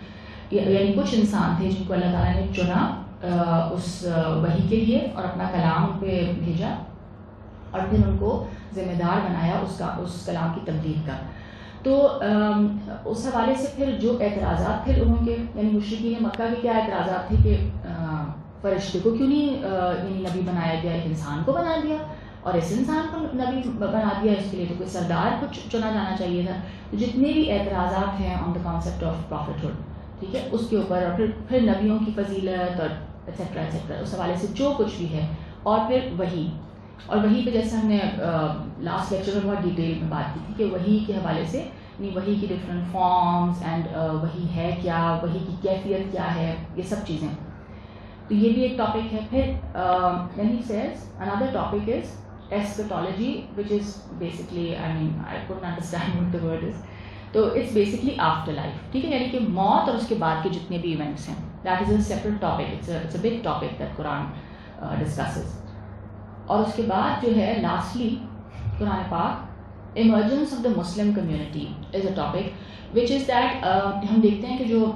یعنی کچھ انسان تھے جن کو اللہ تعالیٰ نے چنا اس وحی کے لیے اور اپنا کلام ان پہ بھیجا, اور پھر ان کو ذمہ دار بنایا اس کلام کی تبلیغ کا. تو اس حوالے سے پھر جو اعتراضات تھے لوگوں کے, یعنی مشرکین مکہ کے کیا اعتراضات تھے کہ فرشتے کو کیوں نہیں یعنی نبی بنایا گیا, ایک انسان کو بنا دیا, اور اس انسان کو نبی بنا دیا, اس کے لیے تو کوئی سردار کو چنا جانا چاہیے تھا. جتنے بھی اعتراضات ہیں آن دا کانسیپٹ آف پروفیٹہڈ, ٹھیک ہے, اس کے اوپر, اور پھر نبیوں کی فضیلت اور ایٹسیٹرا ایٹسیٹرا, اس حوالے سے جو کچھ بھی ہے, اور پھر وحی. اور وحی پہ جیسے ہم نے لاسٹ لیکچر میں بہت ڈیٹیل میں بات کی تھی کہ وحی کے حوالے سے, یعنی وحی کی ڈفرینٹ فارمز اینڈ وحی ہے کیا, وحی کی کیفیت کیا ہے, یہ سب چیزیں. تو یہ بھی ایک ٹاپک ہے. پھر then he says another topic is eschatology, which is basically, I mean, I couldn't understand what the word is. تو it's basically after life, ٹھیک ہے, یعنی کہ موت اور اس کے بعد کے جتنے بھی ایونٹس ہیں, that is a separate topic, it's a big topic that Quran discusses. اور اس کے بعد جو ہے لاسٹلی قرآن پاک emergence of the Muslim community is a topic which is that. ہم دیکھتے ہیں کہ جو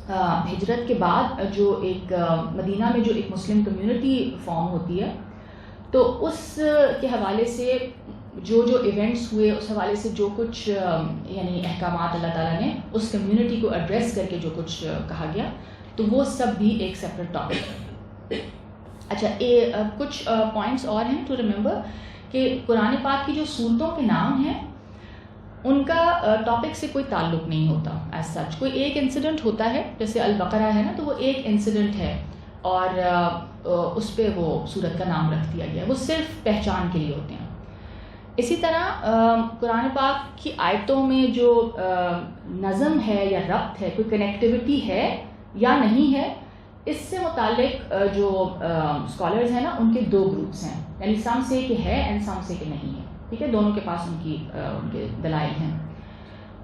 ہجرت کے بعد جو ایک مدینہ میں جو ایک مسلم کمیونٹی فارم ہوتی ہے تو اس کے حوالے سے جو ایونٹس ہوئے اس حوالے سے جو کچھ یعنی احکامات اللہ تعالیٰ نے اس کمیونٹی کو ایڈریس کر کے جو کچھ کہا گیا تو وہ سب بھی ایک سیپریٹ ٹاپک ہے. اچھا کچھ پوائنٹس اور ہیں ٹو ریممبر کہ قرآن پاک کی جو صورتوں کے نام ہیں ان کا ٹاپک سے کوئی تعلق نہیں ہوتا ایز سچ. کوئی ایک انسیڈنٹ ہوتا ہے جیسے البقرہ ہے نا تو وہ ایک انسیڈنٹ ہے اور اس پہ وہ صورت کا نام رکھ دیا گیا ہے, وہ صرف پہچان کے لیے ہوتے ہیں. اسی طرح قرآن پاک کی آیتوں میں جو نظم ہے یا ربط ہے, کوئی کنیکٹیوٹی ہے یا نہیں ہے, اس سے متعلق جو اسکالرز ہیں نا ان کے دو گروپس ہیں, یعنی سم سے کہ ہے اینڈ سم سے کہ نہیں ہے. ٹھیک ہے, دونوں کے پاس ان کے دلائل ہیں.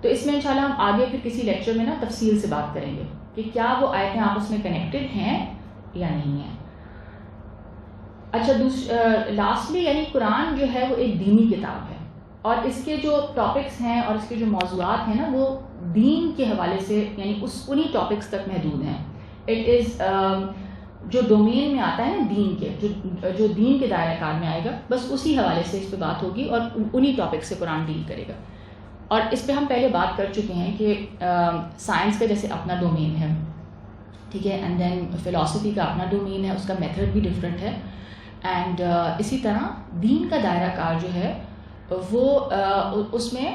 تو اس میں انشاءاللہ ہم آگے پھر کسی لیکچر میں نا تفصیل سے بات کریں گے کہ کیا وہ آیتیں آپس میں کنیکٹڈ ہیں یا نہیں ہیں. اچھا لاسٹلی یعنی قرآن جو ہے وہ ایک دینی کتاب ہے اور اس کے جو ٹاپکس ہیں اور اس کے جو موضوعات ہیں نا وہ دین کے حوالے سے یعنی انہی ٹاپکس تک محدود ہیں. اٹ از جو ڈومین میں آتا ہے نا دین کے, جو دین کے دائرہ کار میں آئے گا بس اسی حوالے سے اس پہ بات ہوگی اور انہی ٹاپک سے قرآن ڈیل کرے گا. اور اس پہ ہم پہلے بات کر چکے ہیں کہ سائنس کا جیسے اپنا ڈومین ہے, ٹھیک ہے, اینڈ دین فلاسفی کا اپنا ڈومین ہے, اس کا میتھڈ بھی ڈفرینٹ ہے. اینڈ اسی طرح دین کا دائرہ کار جو ہے وہ اس میں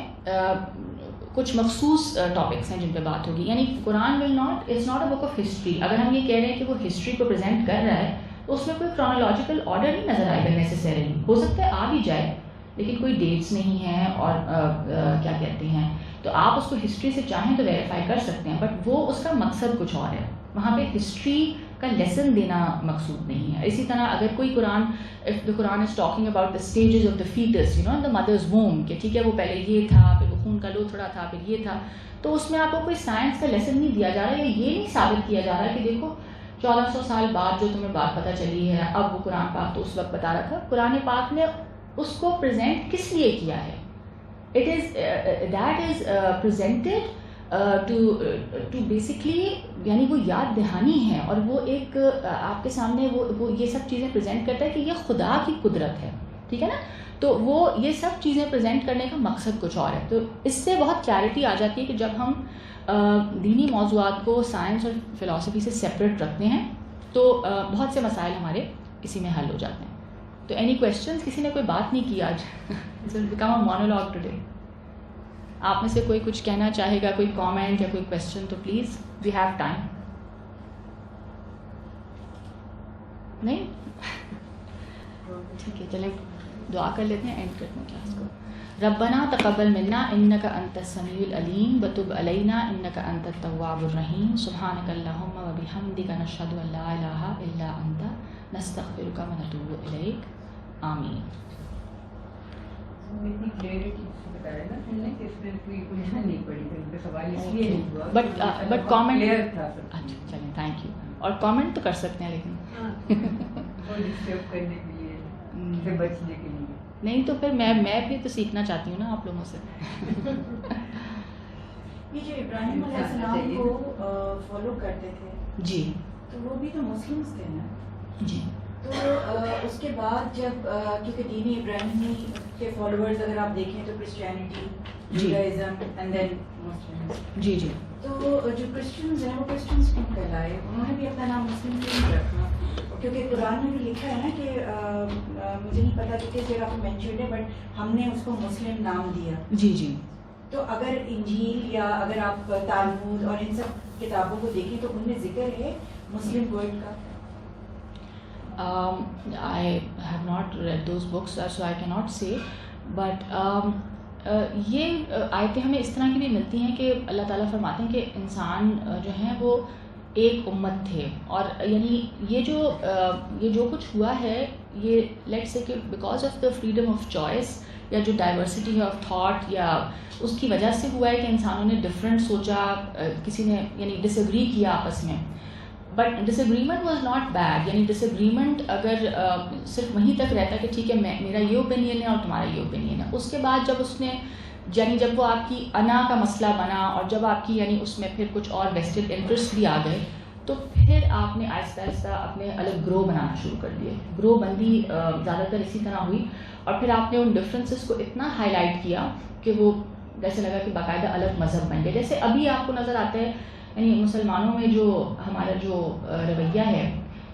کچھ مخصوص ٹاپکس ہیں جن پہ بات ہوگی. یعنی Quran is not a book of history. اگر ہم یہ کہہ رہے ہیں کہ وہ ہسٹری کو پریزنٹ کر رہا ہے تو اس میں کوئی کرونالوجیکل آرڈر نہیں نظر آئے گا نیسیسریلی. ہو سکتا ہے آ بھی جائے لیکن کوئی ڈیٹس نہیں ہیں اور کیا کہتے ہیں, تو آپ اس کو ہسٹری سے چاہیں تو ویریفائی کر سکتے ہیں, بٹ وہ اس کا مقصد کچھ اور ہے. وہاں پہ ہسٹری کا لیسن دینا مقصود نہیں ہے. اسی طرح اگر کوئی if the Quran is talking about the stages of the fetus, you know, in the mother's womb, کہ ٹھیک ہے وہ پہلے یہ تھا, پھر وہ خون کا لوتھڑا تھا, پھر یہ تھا, تو اس میں آپ کو کوئی سائنس کا لیسن نہیں دیا جا رہا ہے, یہ نہیں ثابت کیا جا رہا ہے کہ دیکھو 1400 سال بعد جو تمہیں بات پتہ چلی ہے اب وہ قرآن پاک تو اس وقت بتا رہا تھا. قرآن پاک نے اس کو پریزنٹ کس لیے کیا ہے؟ that is presented to basically یعنی وہ یاد دہانی ہے اور وہ ایک آپ کے سامنے وہ یہ سب چیزیں پریزنٹ کرتا ہے کہ یہ خدا کی قدرت ہے. ٹھیک ہے نا, تو وہ یہ سب چیزیں پریزنٹ کرنے کا مقصد کچھ اور ہے. تو اس سے بہت کلیئرٹی آ جاتی ہے کہ جب ہم دینی موضوعات کو سائنس اور فلاسفی سے سپریٹ رکھتے ہیں تو بہت سے مسائل ہمارے اسی میں حل ہو جاتے ہیں. تو اینی کویشچنس؟ کسی نے کوئی بات نہیں کی آج؟ It's become a monologue today. آپ میں سے کوئی کچھ کہنا چاہے گا, کوئی کامنٹ یا کوئی کویشچن تو پلیز, وی ہیو ٹائم. نہیں ٹھیک ہے, چلیں دعا کر لیتے ہیں, اینڈ کرتے ہیں کلاس کو. ربنا تقبل منا انک انت السمیع العلیم وتب علینا انک انت التواب الرحیم. سبحانک اللہم وبحمدک نشہد ان لا الہ الا انت نستغفرک ونتوب الیک. آمین. بٹ کامنٹ, اچھا چلیں تھینک یو. اور کامنٹ تو کر سکتے ہیں لیکن بچنے کے لیے نہیں, تو پھر میں بھی تو سیکھنا چاہتی ہوں نا آپ لوگوں سے. یہ جو ابراہیم علیہ السلام کو فالو کرتے تھے جی, تو وہ بھی تو مسلمس تھے نا جی, تو اس کے بعد جب کیونکہ دین ابراہیمی کے فالوورز اگر آپ دیکھیں تو Christianity, Judaism and then Muslims. جی جی, تو جو کرسچنز ہیں وہ کرسچنس کیوں کہلائے؟ انہوں نے بھی اپنا نام مسلم کیوں نہیں رکھا؟ کیونکہ قرآن میں بھی لکھا ہے نا کہ مجھے نہیں پتا کہ کس جگہ پہ مینشنڈ ہے بٹ ہم نے اس کو مسلم نام دیا. جی جی. تو اگر انجیل یا اگر آپ تالمود اور ان سب کتابوں کو دیکھیں تو ان میں ذکر ہے مسلم ورڈ کا. I have not read those books so I cannot say, but یہ آیتیں ہمیں اس طرح کی بھی ملتی ہیں کہ اللہ تعالیٰ فرماتے ہیں کہ انسان جو ہیں وہ ایک امت تھے, اور یعنی یہ جو کچھ ہوا ہے یہ لیٹس سے کہ because of the freedom of choice یا جو ڈائیورسٹی آف تھاٹ یا اس کی وجہ سے ہوا ہے کہ انسانوں نے ڈفرینٹ سوچا, کسی نے یعنی ڈس ایگری کیا آپس میں. But disagreement was not bad. یعنی ڈس ایگریمنٹ اگر صرف وہیں تک رہتا کہ ٹھیک ہے میرا یہ اوپینین ہے اور تمہارا یہ اوپینین ہے, اس کے بعد جب اس نے یعنی جب وہ آپ کی انا کا مسئلہ بنا اور جب آپ کی یعنی اس میں پھر کچھ اور ویسٹڈ انٹرسٹ بھی آ گئے, تو پھر آپ نے آہستہ آہستہ اپنے الگ گروہ بنانا شروع کر دیے. گروہ بندی زیادہ تر اسی طرح ہوئی, اور پھر آپ نے ان ڈفرینسز کو اتنا ہائی لائٹ کیا کہ وہ جیسے لگا کہ باقاعدہ الگ مذہب بن گئے. جیسے ابھی آپ کو نظر آتا ہے یعنی مسلمانوں میں جو ہمارا جو رویہ ہے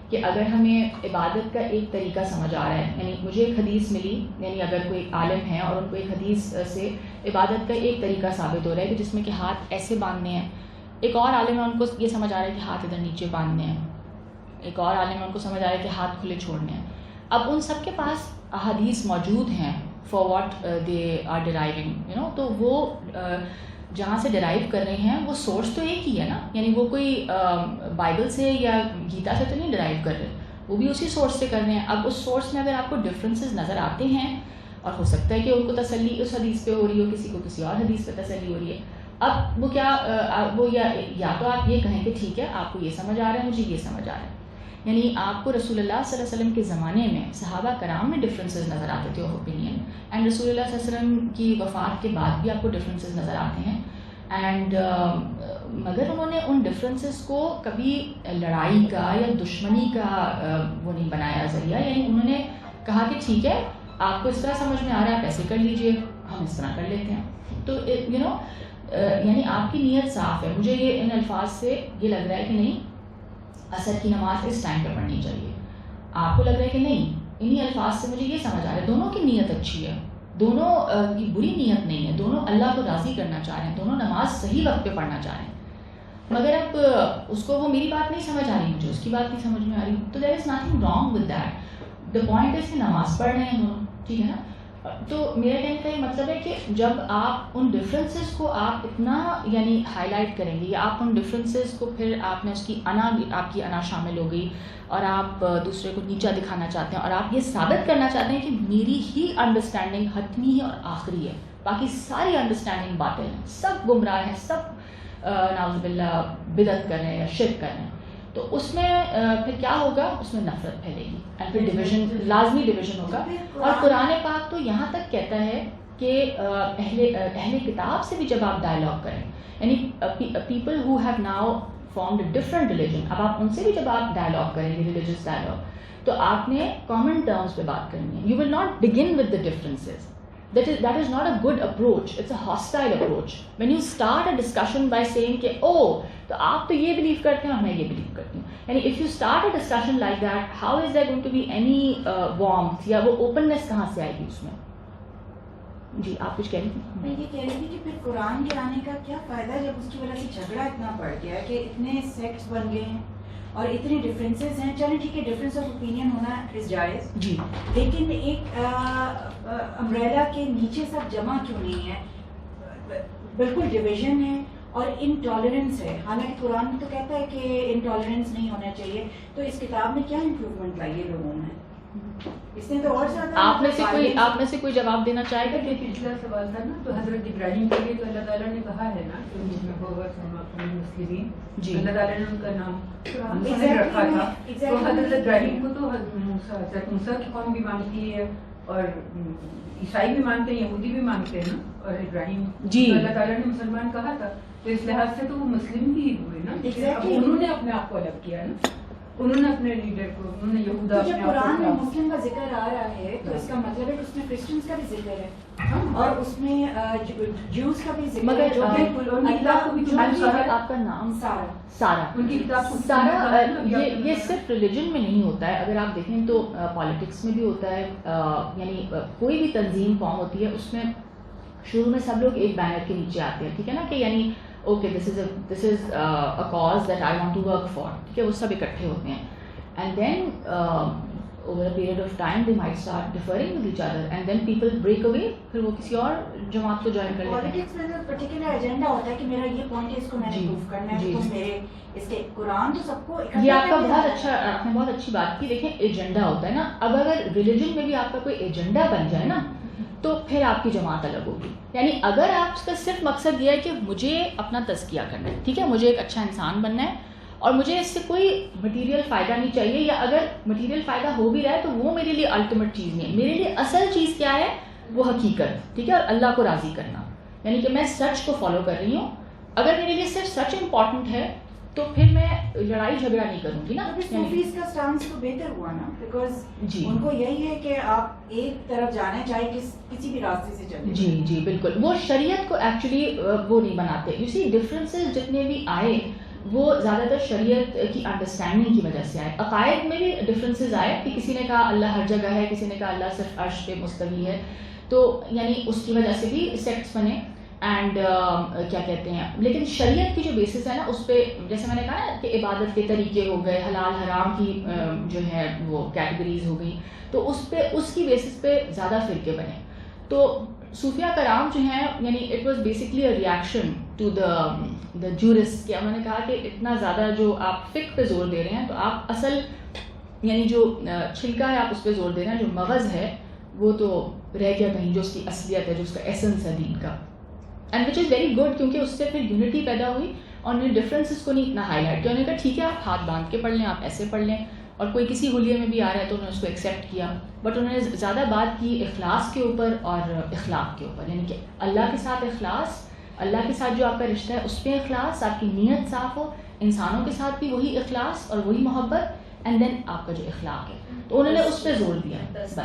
کہ اگر ہمیں عبادت کا ایک طریقہ سمجھ آ رہا ہے, یعنی مجھے ایک حدیث ملی, یعنی اگر کوئی عالم ہے اور ان کو ایک حدیث سے عبادت کا ایک طریقہ ثابت ہو رہا ہے کہ جس میں کہ ہاتھ ایسے باندھنے ہیں, ایک اور عالم ہے ان کو یہ سمجھ آ رہا ہے کہ ہاتھ ادھر نیچے باندھنے ہیں, ایک اور عالم ہے ان کو سمجھ آ رہا ہے کہ ہاتھ کھلے چھوڑنے ہیں. اب ان سب کے پاس احادیث موجود ہیں for what they are driving تو وہ جہاں سے ڈرائیو کر رہے ہیں وہ سورس تو ایک ہی ہے نا. یعنی وہ کوئی بائبل سے یا گیتا سے تو نہیں ڈرائیو کر رہے, وہ بھی اسی سورس سے کر رہے ہیں. اب اس سورس میں اگر آپ کو ڈفرینسز نظر آتے ہیں, اور ہو سکتا ہے کہ ان کو تسلی اس حدیث پہ ہو رہی ہو, کسی کو کسی اور حدیث پہ تسلی ہو رہی ہے, اب وہ کیا وہ یا تو آپ یہ کہیں کہ ٹھیک ہے آپ کو یہ سمجھ آ رہا ہے, مجھے یہ سمجھ آ رہا ہے. یعنی آپ کو رسول اللہ صلی اللہ علیہ وسلم کے زمانے میں صحابہ کرام میں ڈفرینسز نظر آتے تھے اوپینین, اینڈ رسول اللہ صلی اللہ علیہ وسلم کی وفات کے بعد بھی آپ کو ڈفرینسز نظر آتے ہیں. اینڈ مگر انہوں نے ان ڈفرینسز کو کبھی لڑائی کا یا دشمنی کا وہ نہیں بنایا ذریعہ. یعنی انہوں نے کہا کہ ٹھیک ہے آپ کو اس طرح سمجھ میں آ رہا ہے, آپ ایسے کر لیجئے, ہم اس طرح کر لیتے ہیں. تو یعنی آپ کی نیت صاف ہے. مجھے یہ ان الفاظ سے یہ لگ رہا ہے کہ نہیں عصر کی نماز اس ٹائم پہ پڑھنی چاہیے, آپ کو لگ رہا ہے کہ نہیں انہی الفاظ سے مجھے یہ سمجھ آ رہا ہے. دونوں کی نیت اچھی ہے, دونوں کی بری نیت نہیں ہے, دونوں اللہ کو راضی کرنا چاہ رہے ہیں, دونوں نماز صحیح وقت پہ پڑھنا چاہ رہے ہیں. مگر اب اس کو وہ میری بات نہیں سمجھ آ رہی, مجھے اس کی بات نہیں سمجھ میں آ رہی, تو there is nothing wrong with that. The point is کہ نماز پڑھ رہے ہیں دونوں, ٹھیک ہے نا. تو میرا کہنے کا یہ مطلب ہے کہ جب آپ ان ڈفرینسز کو آپ اتنا یعنی ہائی لائٹ کریں گے, یا آپ ان ڈفرینسز کو پھر آپ نے اس کی آپ کی انا شامل ہو گئی, اور آپ دوسرے کو نیچا دکھانا چاہتے ہیں, اور آپ یہ ثابت کرنا چاہتے ہیں کہ میری ہی انڈرسٹینڈنگ حتمی ہے اور آخری ہے, باقی ساری انڈرسٹینڈنگ باطل ہیں, سب گمراہ ہیں, سب نعوذ باللہ بدعت کر رہے ہیں یا شرک کر رہے ہیں. تو اس میں پھر کیا ہوگا, اس میں نفرت پھیلے گی, اور پھر ڈویژن, لازمی ڈویژن ہوگا. اور قرآن پاک تو یہاں تک کہتا ہے کہ اہل کتاب سے بھی جب آپ ڈائلاگ کریں, یعنی people who have now formed a different religion, اب آپ ان سے بھی جب آپ ڈائلاگ کریں گے, ریلیجس ڈائلاگ, تو آپ نے کامن ٹرمز پہ بات کرنی ہے. You will not begin with the differences. That is not a good approach. It's a hostile approach. When you start a discussion by saying کہ تو آپ تو یہ بلیو کرتے ہیں اور میں یہ بلیو کرتی ہوں, یعنی if you start a discussion like that, how is there going to be any warmth یا وہ openness کہاں سے آئے گی اس میں. جی آپ کچھ کہہ رہی تھی. میں یہ کہہ رہی تھی کہ پھر قرآن کے آنے کا کیا فائدہ جب اس کی وجہ سے جھگڑا اتنا بڑھ گیا ہے کہ اتنے سیکٹس بن گئے ہیں اور اتنے ڈفرینسز ہیں. چلیں ٹھیک ہے, ڈفرینس آف اوپینین ہونا از جائز جی, لیکن ایک امبریلا کے نیچے سب جمع کیوں نہیں ہے؟ بالکل ڈویژن ہے اور انٹالرنس ہے. حالانکہ قرآن تو کہتا ہے کہ انٹالرنس نہیں ہونا چاہیے, تو اس کتاب میں کیا امپروومنٹ لائی ہے لوگوں میں؟ اس نے تو اور زیادہ. آپ میں سے کوئی جواب دینا چاہے گا؟ کہ پچھلا سوال تھا نا, تو حضرت ابراہیم کے لیے تو اللہ تعالیٰ نے کہا ہے نا کہ مسلمین, جی اللہ تعالیٰ نے ان کا نام رکھا تھا. تو حضرت ابراہیم کو تو حضرت موسیٰ کی قوم بھی مانتی ہے, اور عیسائی بھی مانتے ہیں, یہودی بھی مانتے ہیں نا, اور ابراہیم جی اللہ تعالیٰ نے مسلمان کہا تھا, تو اس لحاظ سے تو وہ مسلم بھی ہوئے نا. انہوں نے اپنے آپ کو الگ کیا نا, انہوں نے اپنے لیڈر کو, انہوں نے یہودا. جب قرآن میں مسلم کا ذکر آ رہا ہے تو اس کا مطلب ہے کہ اس میں کرسچنز کا بھی ذکر ہے, اور اس میں جوز کا بھی ذکر ہے, جو کہ آپ کا نام سارا, ان کی کتاب سارا, یہ صرف ریلیجن میں نہیں ہوتا ہے. اگر آپ دیکھیں تو پالیٹکس میں بھی ہوتا ہے, یعنی کوئی بھی تنظیم فارم ہوتی ہے اس میں شروع میں سب لوگ ایک بینر کے نیچے آتے ہیں, ٹھیک ہے نا, کہ یعنی okay this is a cause that I want to work for, ٹھیک ہے, وہ سب اکٹھے ہوتے ہیں. And then over a period of time they might start differing with each other, and then people break away, پھر وہ کسی اور جماعت کو جوائن کر لیتے ہیں. پالیٹکس میں پرٹیکولر ایجنڈا ہوتا ہے کہ میرا یہ پوائنٹ ہے, اس کو میں نے پروف کرنا ہے, تو میرے اس کے قرآن تو سب کو, یہ آپ کا بہت اچھا, آپ نے بہت اچھی بات کی. دیکھیں ایجنڈا ہوتا ہے نا, اب اگر ریلیجن میں بھی آپ کا کوئی ایجنڈا بن جائے نا, تو پھر آپ کی جماعت الگ ہوگی. یعنی اگر آپ کا صرف مقصد یہ ہے کہ مجھے اپنا تزکیہ کرنا ہے, ٹھیک ہے, مجھے ایک اچھا انسان بننا ہے, اور مجھے اس سے کوئی مٹیریل فائدہ نہیں چاہیے, یا اگر مٹیریل فائدہ ہو بھی رہا ہے تو وہ میرے لیے الٹیمیٹ چیز نہیں ہے. میرے لیے اصل چیز کیا ہے, وہ حقیقت, ٹھیک ہے, اور اللہ کو راضی کرنا, یعنی کہ میں سچ کو فالو کر رہی ہوں. اگر میرے لیے صرف سچ امپورٹنٹ ہے تو پھر میں لڑائی جھگڑا نہیں کروں گی نا. صوفیز کا سٹانس تو بہتر ہوا نا, بیکاز ان کو یہی ہے کہ آپ ایک طرف جانا چاہے کسی بھی راستے سے چلیں. جی جی بالکل, وہ شریعت کو ایکچولی وہ نہیں بناتے. یو سی ڈفرینسز جتنے بھی آئے وہ زیادہ تر شریعت کی انڈرسٹینڈنگ کی وجہ سے آئے. عقائد میں بھی ڈفرینسز آئے کہ کسی نے کہا اللہ ہر جگہ ہے, کسی نے کہا اللہ صرف عرش پہ مستوی ہے, تو یعنی اس کی وجہ سے بھی سیکٹس بنے. اینڈ کیا کہتے ہیں, لیکن شریعت کی جو بیسس ہے نا اس پہ, جیسے میں نے کہا نا کہ عبادت کے طریقے ہو گئے, حلال حرام کی جو ہے وہ کیٹیگریز ہو گئی, تو اس پہ اس کی بیسس پہ زیادہ فرقے بنے. تو صوفیہ کرام جو ہیں, یعنی it was basically a reaction to the jurist, کہ انہوں نے کہا کہ اتنا زیادہ جو آپ فقہ پہ زور دے رہے ہیں, تو آپ اصل یعنی جو چھلکا ہے آپ اس پہ زور دے رہے ہیں, جو مغز ہے وہ تو رہ گیا کہیں, جو اس کی اصلیت ہے, جو اس کا ایسنس ہے دین کا. And which is very good, کیونکہ اس سے پھر یونٹی پیدا ہوئی, اور انہوں نے ڈفرینسز کو نہیں اتنا ہائی لائٹ کیا. انہوں نے کہا ٹھیک ہے آپ ہاتھ باندھ کے پڑھ لیں, آپ ایسے پڑھ لیں, اور کوئی کسی حلیے میں بھی آ رہا ہے تو انہوں نے اس کو ایکسیپٹ کیا. بٹ انہوں نے زیادہ بات کی اخلاص کے اوپر اور اخلاق کے اوپر, یعنی کہ اللہ کے ساتھ اخلاص, اللہ کے ساتھ جو آپ کا رشتہ ہے اس پہ اخلاص, آپ کی نیت صاف ہو, انسانوں کے ساتھ بھی وہی اخلاص اور وہی محبت, اینڈ دین آپ کا جو اخلاق ہے, تو انہوں نے اس پہ زور دیا بس.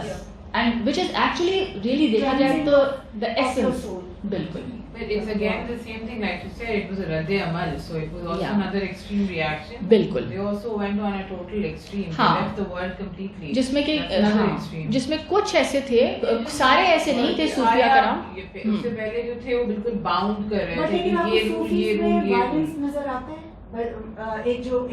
And which is actually really دیکھا جائے تو دا ایسنس. بالکل. But it's again the same thing, like you said, it was a Radde Amal, so it was also another extreme reaction. بالکل. They also went on a total extreme. They left the world completely. جس میں کہ جس میں کچھ ایسے تھے, سارے ایسے نہیں تھے صوفیہ کرام. اس سے پہلے جو تھے وہ بالکل باؤنڈ کر رہے تھے کہ یہ رول نظر آتا ہے. ایک جو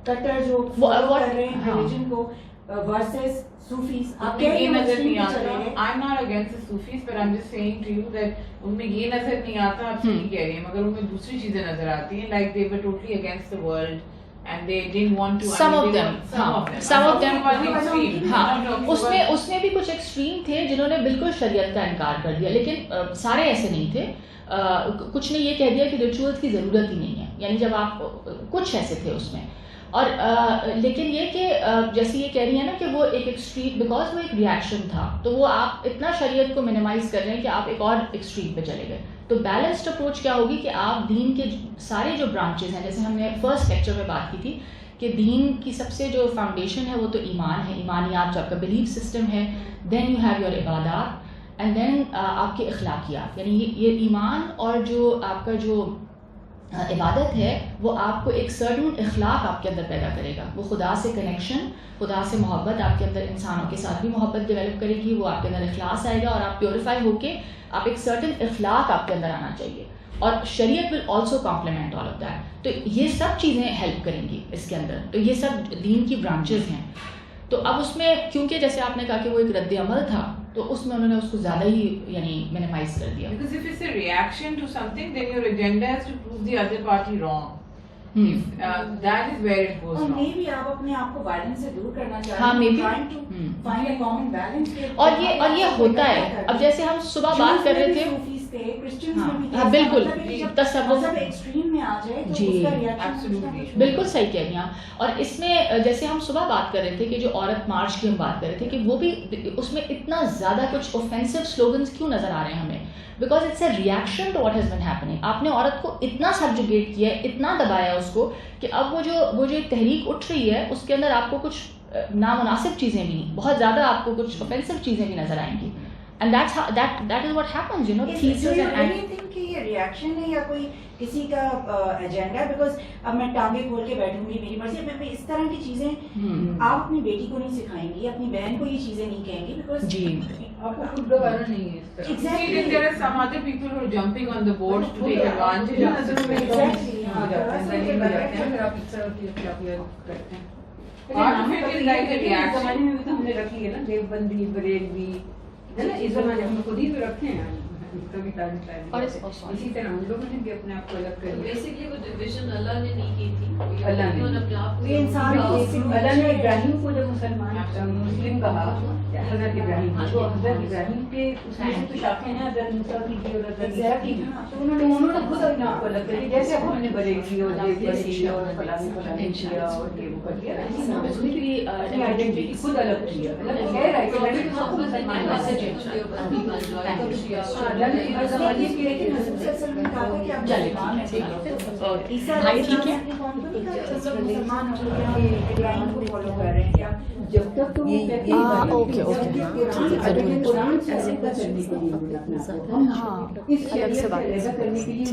کٹر جو فالو کر رہے ہیں ریلیجن کو versus Sufis. یہ نظر نہیں آتا. I'm not against the Sufis, but I'm just saying to you that ان میں یہ نظر نہیں آتا, آپ صحیح کہہ رہی ہیں, مگر ان میں دوسری چیزیں نظر آتی ہیں, like they were totally against the world and they didn't want to. Some of them ہاں, اس میں بھی کچھ ایکسٹریم تھے جنہوں نے بالکل شریعت کا انکار کر دیا, لیکن سارے ایسے نہیں تھے. کچھ نے یہ کہہ دیا کہ ریچولز کی ضرورت ہی نہیں ہے, یعنی جب آپ کچھ ایسے تھے اس میں. اور لیکن یہ کہ جیسے یہ کہہ رہی ہیں نا کہ وہ ایک ایکسٹریم, بیکاز وہ ایک ریئیکشن تھا, تو وہ آپ اتنا شریعت کو منیمائز کر رہے ہیں کہ آپ ایک اور ایکسٹریم پہ چلے گئے. تو بیلنسڈ اپروچ کیا ہوگی کہ آپ دین کے سارے جو برانچز ہیں, جیسے ہم نے فرسٹ لیکچر میں بات کی تھی کہ دین کی سب سے جو فاؤنڈیشن ہے وہ تو ایمان ہے, ایمانیات جو آپ کا بلیف سسٹم ہے, دین یو ہیو یور عبادات, اینڈ دین آپ کے اخلاقیات. یعنی یہ ایمان اور جو آپ کا جو عبادت ہے وہ آپ کو ایک سرٹن اخلاق آپ کے اندر پیدا کرے گا. وہ خدا سے کنیکشن, خدا سے محبت, آپ کے اندر انسانوں کے ساتھ بھی محبت ڈیولپ کرے گی, وہ آپ کے اندر اخلاص آئے گا, اور آپ پیوریفائی ہو کے آپ ایک سرٹن اخلاق آپ کے اندر آنا چاہیے. اور شریعت will also complement all of that. تو یہ سب چیزیں ہیلپ کریں گی اس کے اندر. تو یہ سب دین کی برانچز ہیں. تو اب اس میں کیونکہ جیسے آپ نے کہا کہ وہ ایک رد عمل تھا, تو اس میں انہوں نے اس کو زیادہ ہی یعنی منیمائز کر دیا. Because if it's a reaction to something, then your agenda is to prove the other party wrong. That is where it goes wrong. Maybe آپ اپنے آپ کو وائلنس سے دور کرنا چاہتے ہیں. ہاں maybe. Trying to find a common balance. اور یہ ہوتا ہے. اب جیسے ہم صبح بات کر رہے تھے, ہاں بالکل تصوف ایکسٹریم میں آ جائے تو جی بالکل صحیح کہہ رہی ہیں. اور اس میں جیسے ہم صبح بات کر رہے تھے کہ جو عورت مارچ کی ہم بات کر رہے تھے کہ وہ بھی اس میں اتنا زیادہ کچھ اوفینسو سلوگنس کیوں نظر آ رہے ہیں ہمیں, because it's a reaction to what has been happening. آپ نے عورت کو اتنا سبجوگیٹ کیا ہے, اتنا دبایا اس کو, کہ اب وہ جو ایک تحریک اٹھ رہی ہے اس کے اندر آپ کو کچھ نامناسب چیزیں بھی, بہت زیادہ آپ کو کچھ اوفینسو چیزیں بھی نظر آئیں گی. And that is what happens, you know, the thesis and anything کہ یہ ریئیکشن ہے یا کوئی کسی کا ایجنڈا. بیکاز اب میں ٹانگیں کھول کے بیٹھوں گی, میری مرضی, میں اس طرح کی چیزیں آپ اپنی بیٹی کو نہیں سکھائیں گی, اپنی بہن کو یہ چیزیں نہیں کہیں گی, بیکاز جی آپ کو خود گوارا نہیں ہے اس طرح. Exactly. There are some other people who are jumping on the board to take advantage of the situation. آپ اس طرح کی اخلاقیات کرتے ہیں. زمانے میں بھی تو ہم نے رکھی ہے نا, دیوبندی, بریلوی, ہے نا, اس زمانے میں خود ہی تو رکھتے ہیں, اس کا بھی تعلق ہے. اور اسی طرح ہم لوگوں نے بھی اپنے آپ کو الگ کر لیا. بیسکلی وہ ڈویژن اللہ نے نہیں کی تھی, اللہ نے اپنے آپ کو انسان اللہ نے ابراہیم کو جب مسلم کہا حضرت ابراہیم تو حضرت ابراہیم کے اس میں سے تو شاخیں ہیں حضرت موسیٰ کی بھی اور حضرت عیسیٰ کی بھی، تو انہوں نے خود اپنے آپ کو الگ کر دیا، جیسے اب ہم نے بڑے کی اور یہ بڑے کی اور فلاں کیا اور یہ وہ کر دیا، اپنی آئیڈینٹی خود الگ کیا، اللہ کہہ رہا ہے کہ میں نے تو خود مسلمان میسج ہے اللہ نے زمانے کی، لیکن حضرت صلی اللہ علیہ وسلم نے کہا کہ آپ مسلمان ہیں، عیسیٰ علیہ السلام نے قوم کو نہیں کہا سب مسلمان ہو گئے ابراہیم کو فالو کر رہے ہیں کیا، جب تک تو وہ کہتے ہیں قرآن سے علیحدہ کرنے کے لیے اس شریعت سے علیحدہ کرنے کے لیے